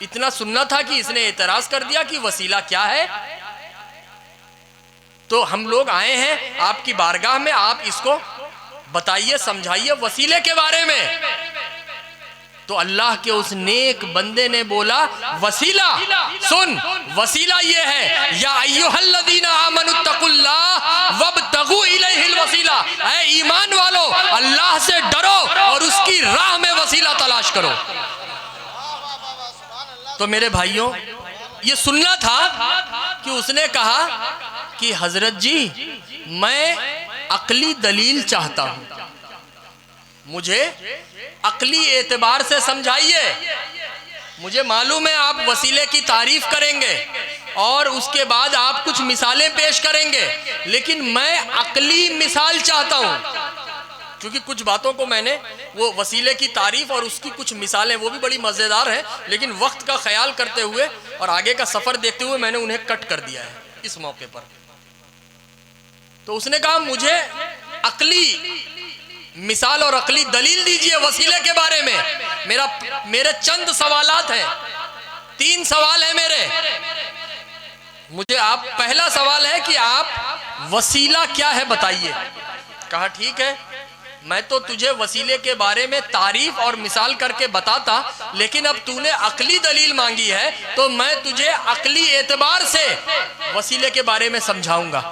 इतना सुनना था कि इसने एतराज कर दिया कि वसीला क्या है। तो हम लोग आए हैं आपकी बारगाह में, आप इसको बताइए, समझाइए वसीले के बारे में। तो अल्लाह के उस नेक बंदे ने बोला, वसीला सुन, वसीला ये है, या अय्युहल्लज़ीना आमनुत्तकुल्लाह वब्तगू इलैहिल वसीला, अल्लाह से डरो और उसकी राह में वसीला तलाश करो। तो मेरे भाइयों, ये सुनना था कि उसने कहा कि हजरत जी मैं अक्ली दलील चाहता हूं, मुझे अक्ली एतबार से समझाइए। मुझे मालूम है आप वसीले की तारीफ करेंगे और उसके बाद आप कुछ मिसालें पेश करेंगे, लेकिन मैं अक्ली मिसाल चाहता हूं। क्योंकि कुछ बातों को मैंने, वो वसीले की तारीफ और उसकी कुछ मिसालें वो भी बड़ी मज़ेदार हैं, लेकिन वक्त का ख्याल करते हुए और आगे का सफ़र देखते हुए मैंने उन्हें कट कर दिया है इस मौके पर। तो उसने कहा मुझे अक्ली मिसाल और अक्ली दलील दीजिए वसीले के बारे में। मेरे चंद सवालात हैं, 3 सवाल हैं मेरे। मुझे आप, पहला सवाल है कि आप वसीला क्या है बताइए। कहा ठीक है, मैं तो तुझे वसीले के बारे में तारीफ और मिसाल करके बताता, लेकिन अब तूने अक्ली दलील मांगी है तो मैं तुझे अक्ली एतबार से वसीले के बारे में समझाऊंगा,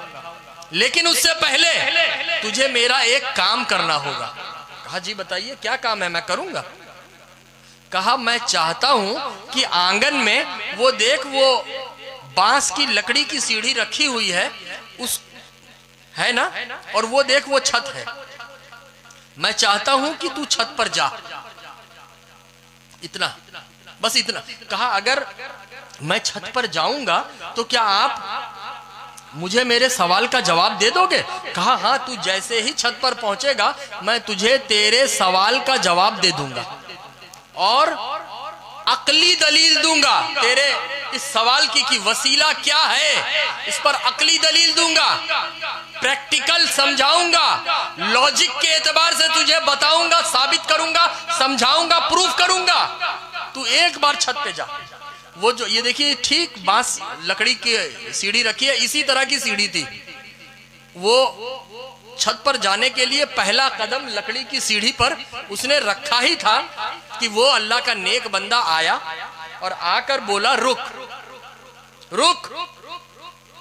लेकिन उससे पहले तुझे मेरा एक काम करना होगा। कहा जी बताइए क्या काम है, मैं करूंगा। कहा मैं चाहता हूं कि आंगन में वो देख, वो बांस की लकड़ी की सीढ़ी रखी हुई है, उस है ना, और वो देख वो छत है, मैं चाहता हूं कि तू छत पर जा। इतना, बस इतना। कहा अगर मैं छत पर जाऊंगा तो क्या आप मुझे मेरे सवाल का जवाब दे दोगे। कहा हाँ, तू जैसे ही छत पर पहुंचेगा मैं तुझे तेरे सवाल का जवाब दे दूंगा और अक्ली दलील दूंगा तेरे इस सवाल की कि वसीला क्या है, इस पर अक्ली दलील दूंगा, प्रैक्टिकल समझाऊंगा, लॉजिक के एतबार से तुझे बताऊंगा, साबित करूंगा, समझाऊंगा, प्रूफ करूंगा। तू एक बार छत पे जा। वो जो ये देखिए ठीक बांस लकड़ी की सीढ़ी रखी है, इसी तरह की सीढ़ी थी। वो छत पर जाने के लिए पहला कदम लकड़ी की सीढ़ी पर उसने रखा ही था कि वो अल्लाह का नेक बंदा आया और आकर बोला रुक रुक,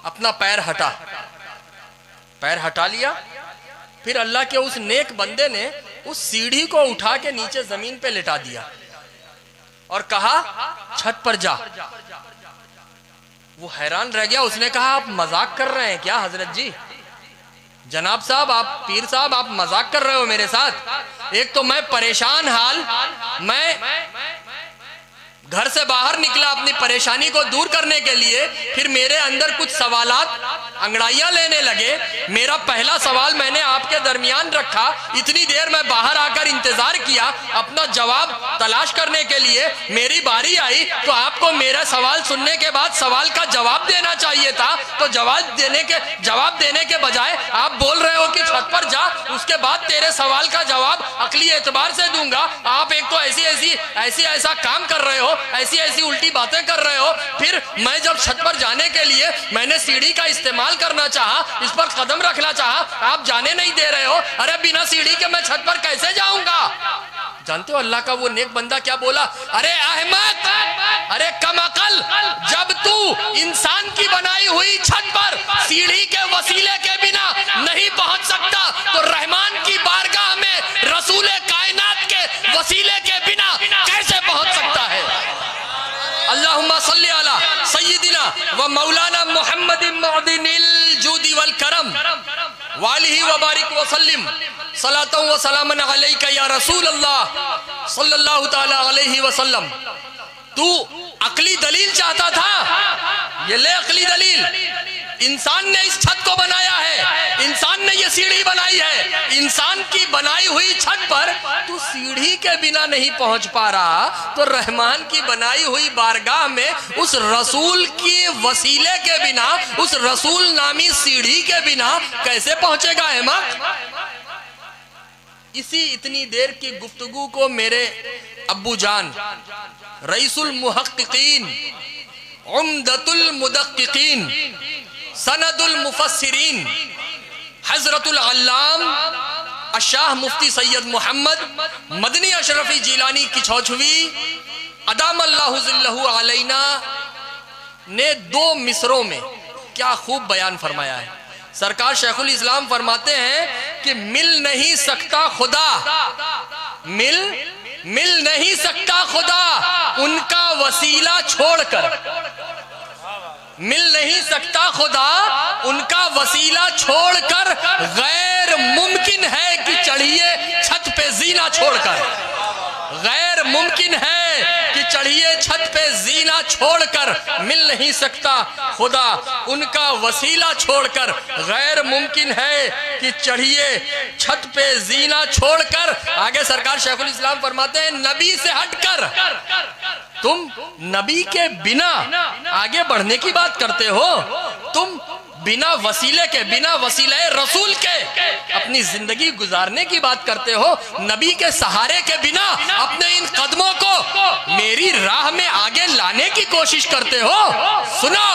अपना पैर हटा। पैर हटा लिया, फिर अल्लाह के उस नेक बंदे ने उस सीढ़ी को उठा के नीचे जमीन पे लिटा दिया और कहा छत पर जा। वो हैरान रह गया, उसने कहा आप मजाक कर रहे हैं क्या हजरत जी, जनाब साहब, आप पीर साहब, आप मजाक कर रहे हो मेरे साथ। एक तो मैं परेशान हाल, मैं घर से बाहर निकला अपनी परेशानी को दूर करने के लिए, फिर मेरे अंदर कुछ सवालात अंगड़ाइयां लेने लगे। मेरा पहला सवाल मैंने आपके दरमियान रखा, इतनी देर मैं बाहर आकर इंतजार किया अपना जवाब तलाश करने के लिए। मेरी बारी आई तो आपको मेरा सवाल सुनने के बाद सवाल का जवाब देना चाहिए था, तो जवाब देने के बजाय आप बोल रहे हो कि छत पर जा, उसके बाद तेरे सवाल का जवाब अक्ली एतबार से दूंगा। आप एक तो ऐसा काम कर रहे हो, ऐसी ऐसी उल्टी बातें कर रहे हो। फिर मैं जब छत पर जाने के लिए मैंने सीढ़ी का इस्तेमाल करना चाहा, इस पर कदम रखना चाहा, आप जाने नहीं दे रहे हो। अरे बिना सीढ़ी के मैं छत पर कैसे जाऊंगा। जानते हो अल्लाह का वो नेक बंदा क्या बोला, अरे अहमद, अरे कमअकल, जब तू इंसान की बनाई हुई छत पर सीढ़ी के वसीले के बिना नहीं पहुंच सकता तो रहमान की बारगाह में रसूल कायनात के वसीले के बिना कैसे पहुंच सकता है। अल्लाहुम्मा सल्ली अला सय्यिदिना व मौलाना मुहम्मदिन मुअद्दिनिल जूदी वल करम वालिही व बारिक व सल्लिम सलातन व सलामन अलैका या रसूल अल्लाह सल्लल्लाहु तआला अलैहि वसल्लम। तू अक्ली दलील चाहता था, ये ले अक्ली दलील। इंसान ने इस छत को बनाया है, इंसान ने ये सीढ़ी बनाई है, इंसान की बनाई हुई छत पर तू सीढ़ी के बिना नहीं पहुंच पा रहा तो रहमान की बनाई हुई बारगाह में उस रसूल के वसीले के बिना, उस रसूल नामी सीढ़ी के बिना कैसे पहुंचेगा अहमद। इसी इतनी देर की गुफ्तगू को मेरे अब्बू जान रईसुल मुहक्किकीन, उम्दतुल मुदक्किकीन, सनदुल मुफस्सिरीन, हजरतुल अल्लाम अशाह मुफ्ती सैयद मोहम्मद मदनी अशरफी जिलानी की छौछवी अदामल्लाहु ज़िल्लहु अलैना ने 2 मिसरों में क्या खूब बयान फरमाया है। सरकार शेखुल इस्लाम फरमाते हैं कि मिल नहीं सकता खुदा, मिल नहीं सकता खुदा उनका वसीला छोड़कर, मिल नहीं सकता खुदा उनका वसीला छोड़कर, गैर मुमकिन है कि चढ़िए छत पे जीना छोड़कर, गैर मुमकिन है कि चढ़िए छत पे जीना छोड़कर, मिल नहीं सकता खुदा उनका वसीला छोड़कर, गैर मुमकिन है कि चढ़िए छत पे जीना छोड़कर। आगे सरकार शेखुल इस्लाम फरमाते हैं, नबी से हटकर तुम नबी के बिना आगे बढ़ने की बात करते हो, तुम बिना वसीले के, बिना वसीले रसूल के अपनी जिंदगी गुजारने की बात करते हो, नबी के सहारे के बिना अपने इन कदमों को मेरी राह में आगे लाने की कोशिश करते हो। सुनो,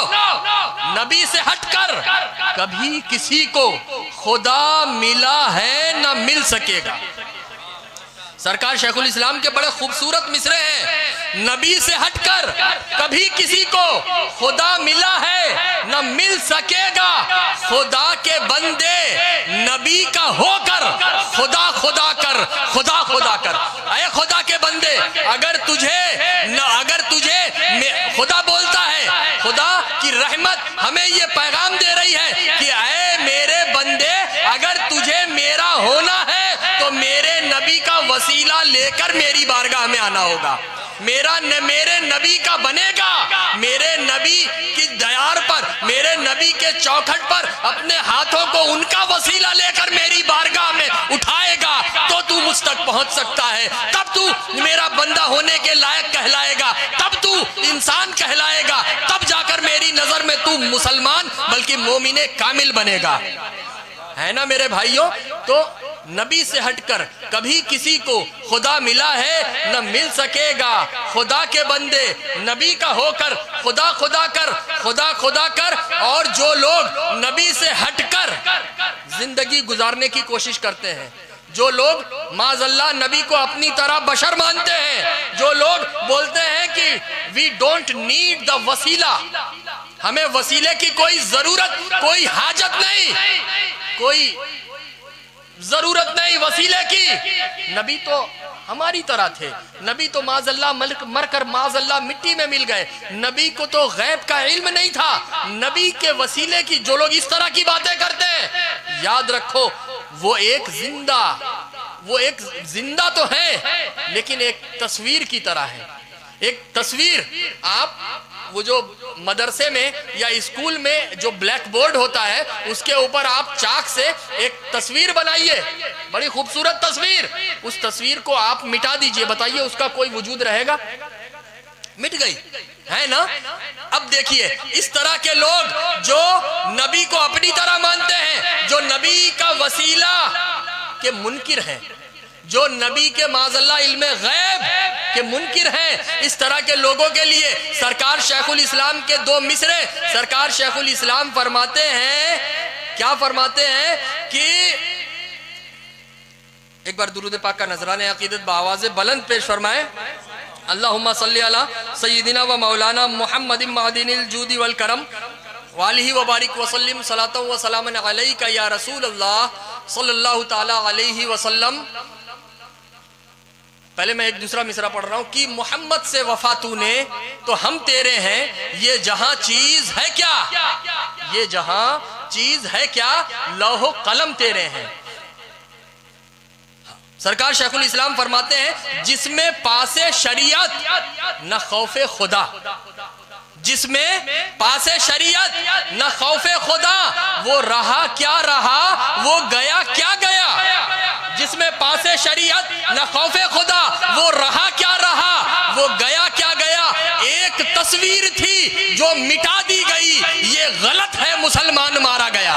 नबी से हटकर कभी किसी को खुदा मिला है न मिल सकेगा। सरकार शेखुल इस्लाम के बड़े खूबसूरत मिसरे हैं, नबी से हटकर कभी किसी को खुदा मिला है न मिल सकेगा, खुदा के बंदे नबी का होकर खुदा खुदा कर, खुदा खुदा कर। अरे खुदा के बंदे, अगर तुझे खुदा बोलता है, खुदा की रहमत हमें ये पैगाम दे रही है कि ऐ मेरे बंदे, अगर तुझे मेरा होना है तो मेरे नबी का वसीला लेकर मेरी बारगाह में आना होगा, मेरे नबी का बनेगा, मेरे नबी की दयार पर, मेरे नबी के चौखट पर अपने हाथों को उनका वसीला लेकर मेरी बारगाह में उठाएगा तो तू मुझ तक पहुंच सकता है, तब तू मेरा बंदा होने के लायक कहलाएगा, तब तू इंसान कहलाएगा, तब जाकर मेरी नजर में तू मुसलमान बल्कि मोमिने कामिल बनेगा। है ना मेरे भाइयों? तो नबी से हटकर कभी किसी को खुदा मिला है न मिल सकेगा, खुदा के बंदे नबी का होकर खुदा खुदा कर, खुदा खुदा कर। और जो लोग नबी से हटकर जिंदगी गुजारने की कोशिश करते हैं, जो लोग माज़अल्लाह नबी को अपनी तरह बशर मानते हैं, जो लोग बोलते हैं कि वी डोंट नीड द वसीला, हमें वसीले की कोई जरूरत, कोई हाजत नहीं, कोई जरूरत नहीं वसीले की, नबी तो हमारी तरह थे, नबी तो माज़अल्लाह मरकर माज़अल्लाह मिट्टी में मिल गए, नबी को तो गैब का इल्म नहीं था, नबी के वसीले की जो लोग इस तरह की बातें करते हैं, याद रखो वो एक जिंदा तो है लेकिन एक तस्वीर की तरह है। एक तस्वीर, आप वो जो मदरसे में या स्कूल में जो ब्लैक बोर्ड होता है उसके ऊपर आप चाक से एक तस्वीर बनाइए, बड़ी खूबसूरत तस्वीर, उस तस्वीर को आप मिटा दीजिए, बताइए उसका कोई वजूद रहेगा? मिट गई है ना। अब देखिए इस तरह के लोग जो नबी को अपनी तरह मानते हैं, जो नबी का वसीला के मुनकिर हैं, जो नबी के माज़अल्लाह इल्मे गैब के मुनकिर हैं, इस तरह के लोगों के लिए सरकार शेखुल इस्लाम के दो मिसरे, सरकार शेखुल इस्लाम फरमाते हैं, क्या फरमाते हैं कि एक बार दुरूद पाक का नजराने अकीदत बावाज़े बुलंद पेश फरमाए। अल्लाहुम्मा सल्ली अला सय्यिदिना व मौलाना मुहम्मदिन मअदिनिल जूदी वल करम वालिही व बारिक वसल्लिम सलातन व सलामन अलैका या रसूल अल्लाह सल्लल्लाहु ताला अलैहि वसल्लम। पहले मैं एक दूसरा मिसरा पढ़ रहा हूं कि मोहम्मद से वफा तूने तो हम तेरे हैं, ये जहां चीज है क्या, ये जहां चीज है क्या, लौह कलम तेरे हैं। सरकार शेखुल इस्लाम फरमाते हैं, जिसमें पासे शरीयत न खौफे खुदा, जिसमें पासे शरीयत न खौफे खुदा, वो रहा क्या रहा, वो गया क्या गया। जिसमें पासे शरीयत न खौफे खुदा, वो रहा क्या रहा, वो गया क्या गया। एक तस्वीर थी जो मिटा दी गई, ये गलत है, मुसलमान मारा गया।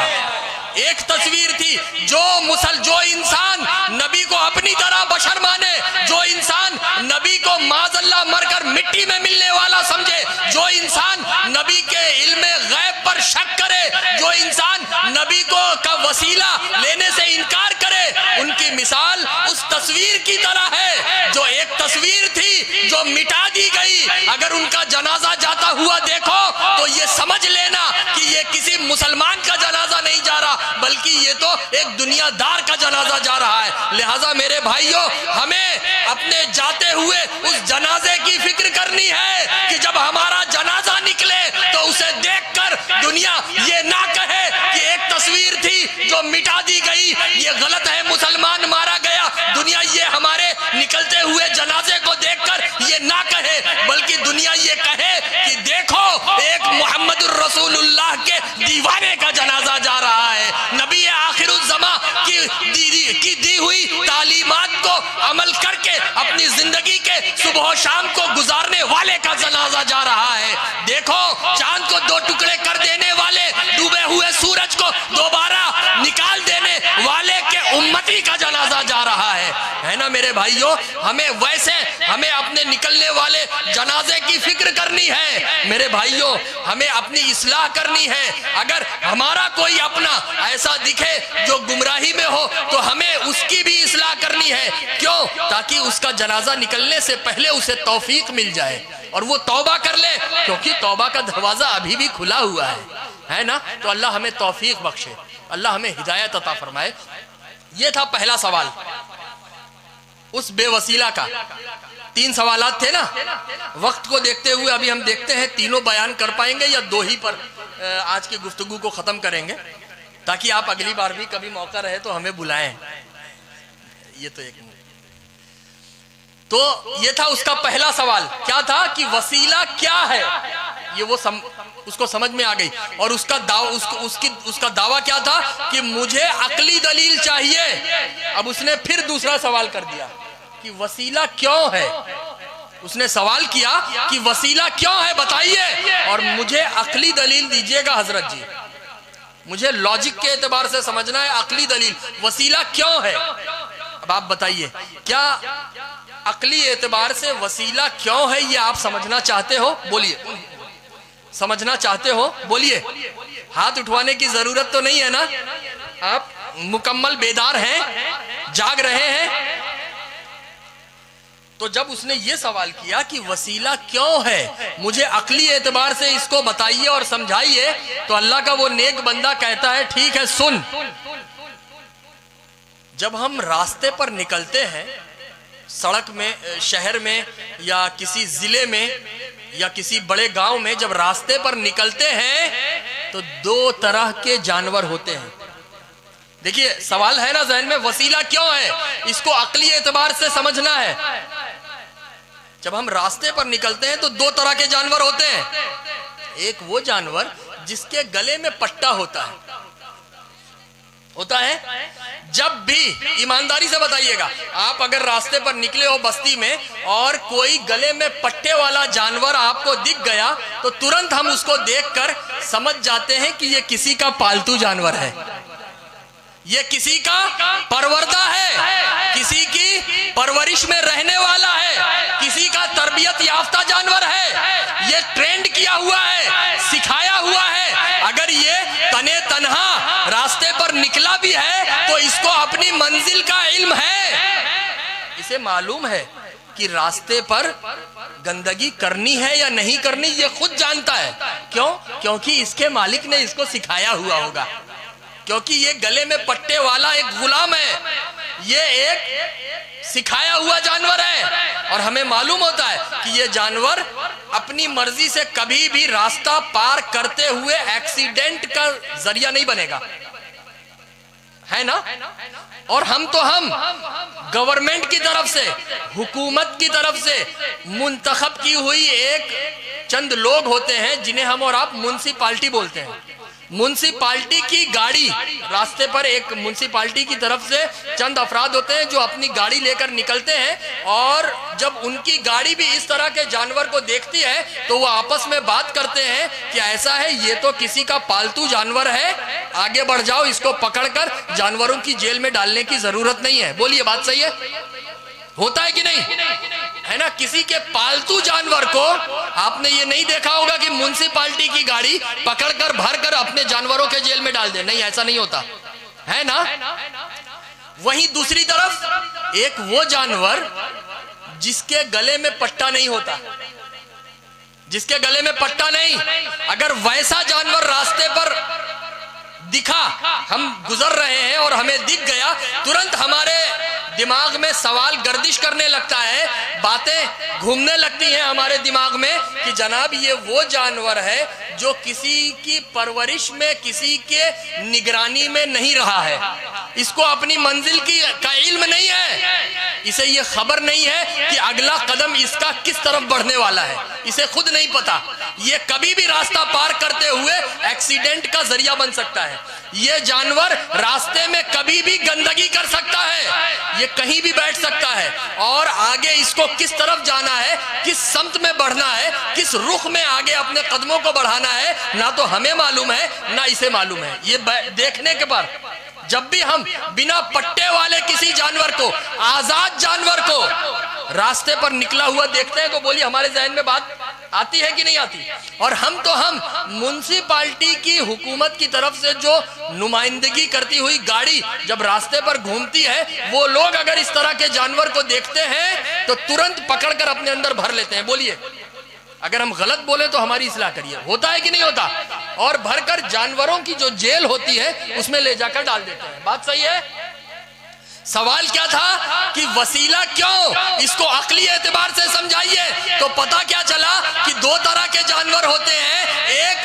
एक तस्वीर थी जो इंसान नबी को अपनी तरह बशर माने, जो इंसान नबी को माज़अल्लाह मरकर मिट्टी में मिलने वाला समझे, जो इंसान नबी के इल्मे गैब पर शक करे, जो इंसान नबी को का वसीला लेने से इनकार करे, उनकी मिसाल उस तस्वीर की तरह है जो एक तस्वीर थी जो मिटा दी गई। अगर उनका जनाजा जाता हुआ देखो तो ये समझ लेना कि ये किसी मुसलमान का जनाजा नहीं जा रहा, बल्कि ये तो एक दुनियादार का जनाजा जा रहा है। लिहाजा मेरे भाइयों, हमें अपने जाते हुए उस जनाजे की फिक्र करनी है कि जब हमारा जनाजा निकले तो उसे देखकर दुनिया ये ना कहे कि एक तस्वीर थी जो मिटा दी गई, ये गलत है, मुसलमान मारा गया। दुनिया ये हमारे निकलते हुए जनाजे को देखकर ये ना कहे, बल्कि दुनिया ये कहे कि देखो एक मुहम्मदुर रसूलुल्लाह के दीवाने का जनाजा जा रहा है, नबी आखिरुज़्ज़मा की दी हुई तालीमात को अमल करके अपनी जिंदगी के सुबह शाम को गुजारने वाले का जनाजा जा रहा है। देखो चांद को दो टुकड़े कर देने वाले, डूबे हुए सूरज को दोबारा निकाल देने वाले के उम्मती का जनाजा जा रहा है ना मेरे भाइयों। हमें अपने निकलने वाले जनाजे की फिक्र करनी है मेरे भाइयों, हमें अपनी इस्लाह करनी है। अगर हमारा कोई अपना ऐसा दिखे जो गुमराही में हो तो हमें उसकी भी इस्लाह करनी है। क्यों? ताकि उसका जनाजा निकलने से पहले उसे तौफीक मिल जाए और वो तौबा कर ले, क्योंकि तौबा का दरवाजा अभी भी खुला हुआ है ना। तो अल्लाह हमें तौफीक बख्शे, अल्लाह हमें हिदायत अता फरमाए। ये था पहला सवाल उस बेवसीला का। 3 सवालात थे ना। वक्त को देखते हुए अभी हम देखते हैं तीनों बयान कर पाएंगे या 2 ही पर आज की गुफ्तगू को खत्म करेंगे, ताकि आप अगली बार भी कभी मौका रहे तो हमें बुलाएं। ये तो ये था उसका पहला सवाल। क्या था कि वसीला क्या है, ये उसको समझ में आ गई। और उसका दावा क्या था कि मुझे अकली दलील चाहिए। अब उसने फिर दूसरा सवाल कर दिया कि वसीला क्यों है। उसने सवाल किया कि वसीला क्यों है बताइए, और मुझे अकली दलील दीजिएगा हजरत जी, मुझे लॉजिक के एतबार से समझना है। अकली दलील, वसीला क्यों है। अब आप बताइए, क्या अकली एतबार से वसीला क्यों है ये आप समझना चाहते हो? बोलिए, समझना चाहते हो? बोलिए। हाथ उठवाने की जरूरत तो नहीं है ना, आप मुकम्मल बेदार हैं, जाग रहे हैं। तो जब उसने ये सवाल किया कि वसीला क्यों है, मुझे अकली एतबार से इसको बताइए और समझाइए, तो अल्लाह का वो नेक बंदा कहता है ठीक है सुन। जब हम रास्ते पर निकलते हैं, सड़क में, शहर में या किसी जिले में या किसी बड़े गांव में, जब रास्ते पर निकलते हैं तो 2 तरह के जानवर होते हैं। देखिए सवाल है ना जहन में, वसीला क्यों है, इसको अकली एतबार से समझना है। जब हम रास्ते पर निकलते हैं तो 2 तरह के जानवर होते हैं। एक वो जानवर जिसके गले में पट्टा होता है जब भी, ईमानदारी से बताइएगा, आप अगर रास्ते पर निकले हो बस्ती में और कोई गले में पट्टे वाला जानवर आपको दिख गया तो तुरंत हम उसको देखकर समझ जाते हैं कि ये किसी का पालतू जानवर है, ये किसी का परवरदा है, किसी की परवरिश में रहने वाला है, किसी का तरबियत याफ्ता जानवर है, ये ट्रेंड किया हुआ है, सिखाया हुआ है। अगर ये तने तन्हा रास्ते पर निकला भी है तो इसको अपनी मंजिल का इल्म है, इसे मालूम है कि रास्ते पर गंदगी करनी है या नहीं करनी, ये खुद जानता है। क्यों? क्योंकि इसके मालिक ने इसको सिखाया हुआ होगा, क्योंकि ये गले में पट्टे वाला एक गुलाम है, ये एक सिखाया हुआ जानवर है। और हमें मालूम होता है कि ये जानवर अपनी मर्जी से कभी भी रास्ता पार करते हुए एक्सीडेंट का जरिया नहीं बनेगा, है ना। और हम गवर्नमेंट की तरफ से, हुकूमत की तरफ से मुंतखब की हुई एक चंद लोग होते हैं जिन्हें हम और आप म्युनिसिपालिटी बोलते हैं। म्युनिसिपालिटी की गाड़ी, रास्ते पर एक म्युनिसिपालिटी की तरफ से चंद अफराद होते हैं जो अपनी गाड़ी लेकर निकलते हैं, और जब उनकी गाड़ी भी इस तरह के जानवर को देखती है तो वो आपस में बात करते हैं कि ऐसा है, ये तो किसी का पालतू जानवर है, आगे बढ़ जाओ, इसको पकड़कर जानवरों की जेल में डालने की जरूरत नहीं है। बोलिए, बात सही है? होता है कि नहीं, है ना। किसी के पालतू जानवर को आपने ये नहीं देखा होगा कि म्युनिसिपालिटी की गाड़ी पकड़कर भरकर अपने जानवरों के जेल में डाल दे, नहीं, ऐसा नहीं होता, है ना। वहीं दूसरी तरफ एक वो जानवर जिसके गले में पट्टा नहीं होता, जिसके गले में पट्टा नहीं, अगर वैसा जानवर रास्ते पर दिखा, हम गुजर रहे हैं और हमें दिख गया, तुरंत हमारे दिमाग में सवाल गर्दिश करने लगता है, बातें घूमने लगती हैं हमारे दिमाग में कि जनाब ये वो जानवर है जो किसी की परवरिश में, किसी के निगरानी में नहीं रहा है, इसको अपनी मंजिल का इल्म नहीं है, इसे ये खबर नहीं है कि अगला कदम इसका किस तरफ बढ़ने वाला है, इसे खुद नहीं पता। ये कभी भी रास्ता पार करते हुए एक्सीडेंट का जरिया बन सकता है, ये जानवर रास्ते में कभी भी गंदगी कर सकता है, ये कहीं भी बैठ सकता है, और आगे इसको किस तरफ जाना है, किस समत में बढ़ना है, किस रुख में आगे अपने कदमों को बढ़ाना है, ना तो हमें मालूम है ना इसे मालूम है। ये देखने के बाद जब भी हम बिना पट्टे वाले किसी जानवर को, आजाद जानवर को रास्ते पर निकला हुआ देखते हैं तो बोलिए हमारे जहन में बात आती है कि नहीं आती। और हम म्युनिसिपालिटी की हुकूमत की तरफ से जो नुमाइंदगी करती हुई गाड़ी जब रास्ते पर घूमती है, वो लोग अगर इस तरह के जानवर को देखते हैं तो तुरंत पकड़कर अपने अंदर भर लेते हैं। बोलिए अगर हम गलत बोले तो हमारी इस्लाह करिए, होता है कि नहीं होता? और भरकर जानवरों की जो जेल होती है उसमें ले जाकर डाल देते हैं। बात सही है। सवाल क्या था कि वसीला क्यों, इसको अक्ली एतबार से समझाइए। तो पता क्या चला कि दो तरह के जानवर होते हैं, एक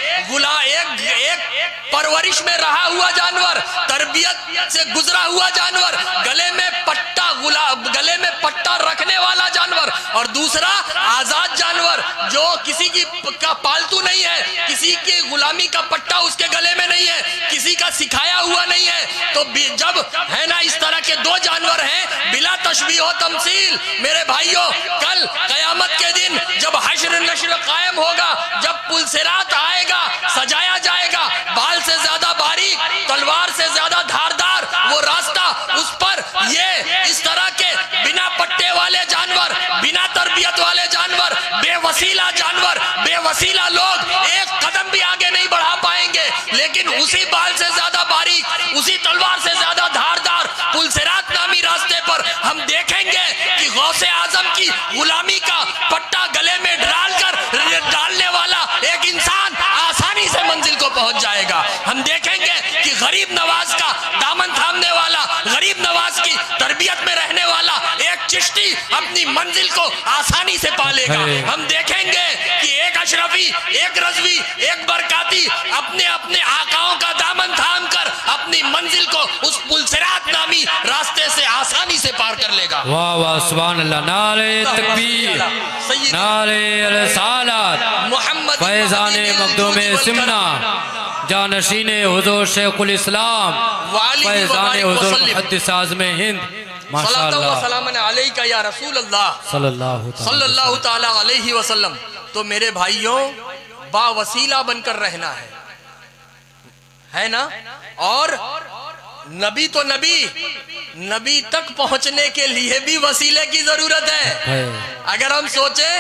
परवरिश में रहा हुआ जानवर, तरबियत से गुजरा हुआ जानवर, गले में पट्टा रखने वाला जानवर, और दूसरा आजाद जानवर जो किसी की का पालतू नहीं है, किसी की गुलामी का पट्टा उसके गले में नहीं है, किसी का सिखाया हुआ नहीं है। तो जब है ना इस तरह के दो जानवर हैं बिला तशबीह व तमसील, मेरे भाइयों कल कयामत के दिन जब हश्र नश्र कायम होगा, जब पुलसिरात आएगा, सजाया जाएगा, बाल से ज्यादा बारीक, तलवार से ज्यादा धारदार वो रास्ता, उस पर ये इस तरह के बिना पट्टे वाले जानवर, बिना तरबियत वाले जानवर, बेवसीला जानवर, बेवसीला लोग एक कदम भी आगे नहीं बढ़ा पाएंगे। लेकिन उसी बाल से ज्यादा बारीक, उसी तलवार से ज्यादा धारदार पुलसिरात नामी रास्ते पर हम देखेंगे कि गौसे आजम की गुलामी का पट्टा गले में डालने वाला एक इंसान आसानी से मंजिल को पहुंच जाएगा। हम देखेंगे कि गरीब नवाज का दामन थामने वाला, गरीब नवाज की तरबियत में रहने वाला एक चिश्ती अपनी मंजिल को आसानी से पालेगा। हम देखेंगे कि एक अशरफी, एक रजवी, एक बरकाती अपने अपने आकाओं का दामन थाम कर अपनी मंजिल को उस पुलसिरात नामी रास्ते से आसानी से पार कर लेगा। वाह वाह सुभान अल्लाह, नारे तकबीर, नारे रिसालत, मोहम्मद फैज़ाने मखदूमे सिमना, जानशीने हुजूर शेखुल इस्लाम, फैज़ाने हुजूर मुहद्दिस आज़मे हिंद, माशाअल्लाह, सलामन अलैका या रसूल अल्लाह सल्लल्लाहु ताला अलैहि वसल्लम। तो मेरे भाइयों बावसीला बनकर रहना है ना। और नबी तो नबी तक पहुंचने के लिए भी वसीले की जरूरत है। अगर हम सोचे,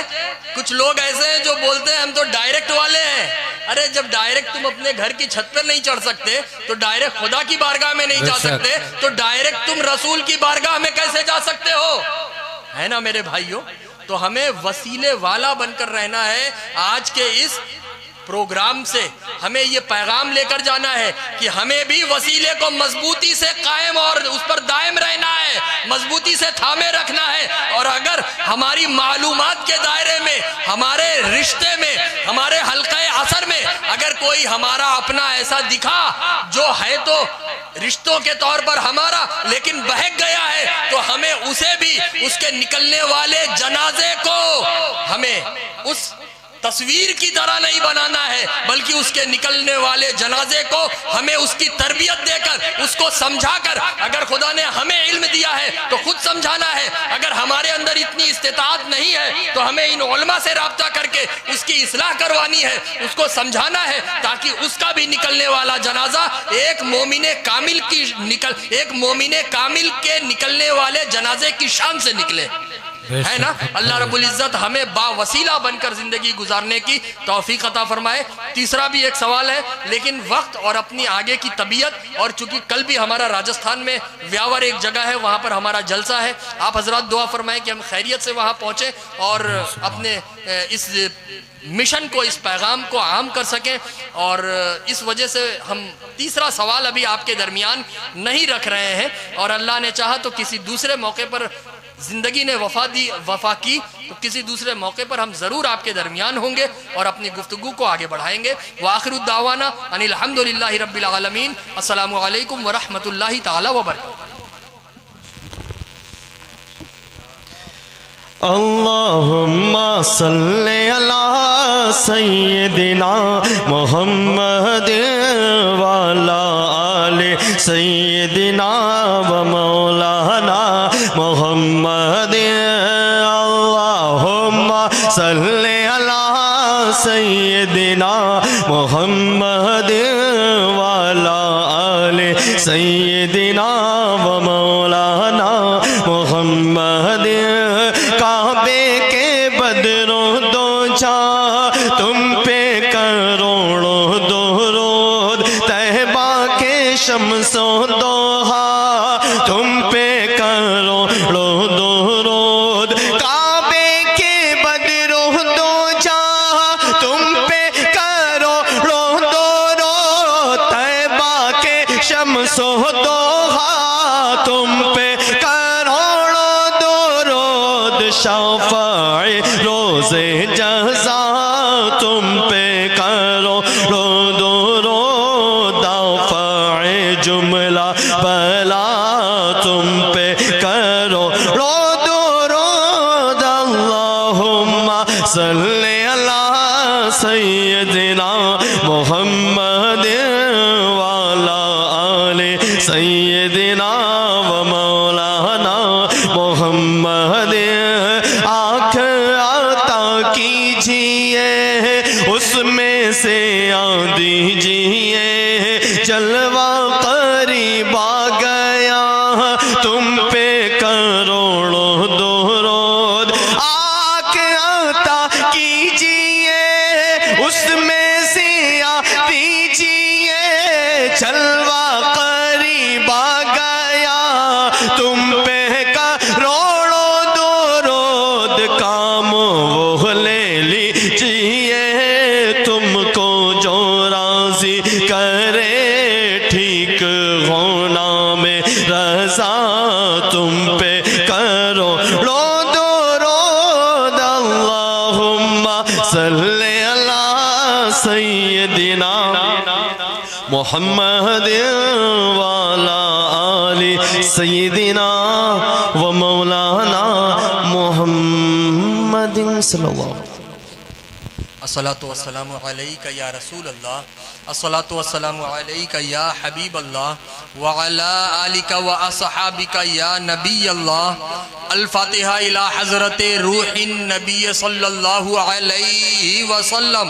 कुछ लोग ऐसे हैं जो बोलते हैं हम तो डायरेक्ट वाले हैं। अरे जब डायरेक्ट तुम अपने घर की छत पर नहीं चढ़ सकते तो डायरेक्ट खुदा की बारगाह में नहीं जा सकते, तो डायरेक्ट तुम रसूल की बारगाह में कैसे जा सकते हो, है ना मेरे भाइयों। तो हमें वसीले वाला बनकर रहना है। आज के इस प्रोग्राम से हमें ये पैगाम लेकर जाना है कि हमें भी वसीले को मजबूती से कायम और उस पर दायम रहना है, मजबूती से थामे रखना है। और अगर हमारी मालूमात के दायरे में, हमारे रिश्ते में, हमारे हल्के असर में अगर कोई हमारा अपना ऐसा दिखा जो है तो रिश्तों के तौर पर हमारा लेकिन बहक गया है, तो हमें उसे भी उसके निकलने वाले जनाजे को हमें उस तस्वीर की तरह नहीं बनाना है, बल्कि उसके निकलने वाले जनाजे को हमें उसकी तरबियत देकर, उसको समझाकर, अगर खुदा ने हमें इल्म दिया है तो खुद समझाना है। अगर हमारे अंदर इतनी इस्तेताअत नहीं है तो हमें इन उलमा से राब्ता करके उसकी इस्लाह करवानी है, उसको समझाना है, ताकि उसका भी निकलने वाला जनाजा एक मोमिने कामिल के निकलने वाले जनाजे की शान से निकले। है ना। अल्लाह रब्बुल इज़्ज़त हमें बावसीला बनकर ज़िंदगी गुजारने की तौफीक अता फरमाए। तीसरा भी एक सवाल है, लेकिन वक्त और अपनी आगे की तबीयत, और चूंकि कल भी हमारा राजस्थान में व्यावर एक जगह है, वहाँ पर हमारा जलसा है, आप हजरात दुआ फरमाएं कि हम खैरियत से वहाँ पहुँचें और अपने इस मिशन को, इस पैगाम को आम कर सकें। और इस वजह से हम तीसरा सवाल अभी आपके दरमियान नहीं रख रहे हैं, और अल्लाह ने चाहा तो किसी दूसरे मौके पर, ज़िंदगी ने वफा की तो किसी दूसरे मौके पर हम ज़रूर आपके दरमियान होंगे और अपनी गुफ्तगू को आगे बढ़ाएंगे। व आखिरु दावाना अनिल हम्दुलिल्लाहि रब्बिल आलमीन। अस्सलामु अलैकुम व रहमतुल्लाहि तआला व बरकातहू। अल्लाहुम्मा सल्ले अला सय्यदिना मुहम्मद वाला आले सय्यदिना व मौलाना मुहम्मद। अल्लाहुम्मा सल्ले अला सय्यदिना मुहम्मद वाला आले सय्यदिना व मौलाना मुहम्मद। काबे के बदरों दो जा तुम पे करोड़ों दुरूद, तहबा के शम्सों दोहा तुम पे करोड़ों दुरूद। काबे के बदरों दो जा तुम पे करोड़ों दुरूद, तहबा के शम्सों दोहा तुम पे शाफ़ाए रोज़े जज़ा तुम पे करो रो दो रो दाफ़ाए जुमला भला तुम पे करो रो दो रो। अल्लाहुम्मा सल्ले अला सय्यदिना मुहम्मद वाला आले सय्यदिना व मौलाना मुहम्मद। आँख आता कीजिए उसमें से आ दीजिए, जलवा करीब आ गया तुम पे करोड़ों दुरूद। आँख आता कीजिए उसमें से आ दीजिए, जलवा करीब आ गया तुम पे करोड़ों दुरूद। काम वो ले लीजिए तुमको जो राजी करे, ठीक होना में रजा तुम पे करोड़ों दुरूद। अल्लाहुम्मा सल्ले अला सय्यदिना मुहम्मद वाला आली सय्यदिना व मौलाना मुहम्मद सल्लल्लाहु। अस्सलातु वस्सलामु अलैका या रसूल अल्लाह, अस्सलातु वस्सलामु अलैका या हबीब अल्लाह, व अला आलिका व असहाबिका या नबी अल्लाह। अल फातिहा इला हज़रत रूहिन नबी सल्लल्लाहु अलैहि वसल्लम।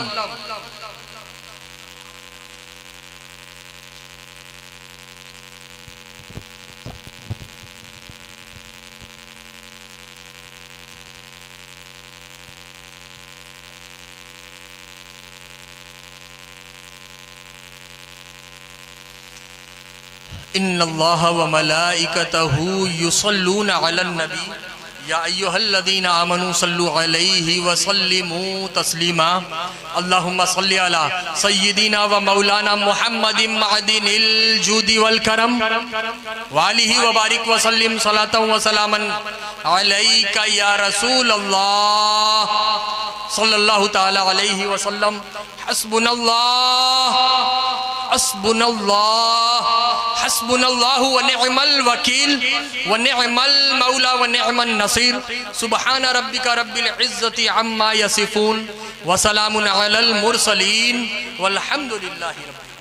इन्नल्लाह व मलाइकतहू युसल्लूना अलन नबी या अय्युहल्लज़ीना आमनू सल्लु अलैहि व सल्लिमू तस्लीमा। अल्लाहुम्मा सल्लि अला सय्यिदिना व मौलाना मुहम्मदिन मअदिनिल जूदि वल करम व आलिहि व बारिक व सल्लिम सलातन व सलामन अलैका या रसूल अल्लाह सल्लल्लाहु तआला अलैहि व सल्लम। हस्बुनल्लाह हस्बुनल्लाह हस्बुनल्लाहु व निअमल वकील व निअमल मौला व निअमन नसीर। सुब्हान रब्बिका रब्बिल इज्जति अम्मा यसिफून व सलामुन अलल मुरसलीन वल्हम्दुलिल्लाहि रब्बिल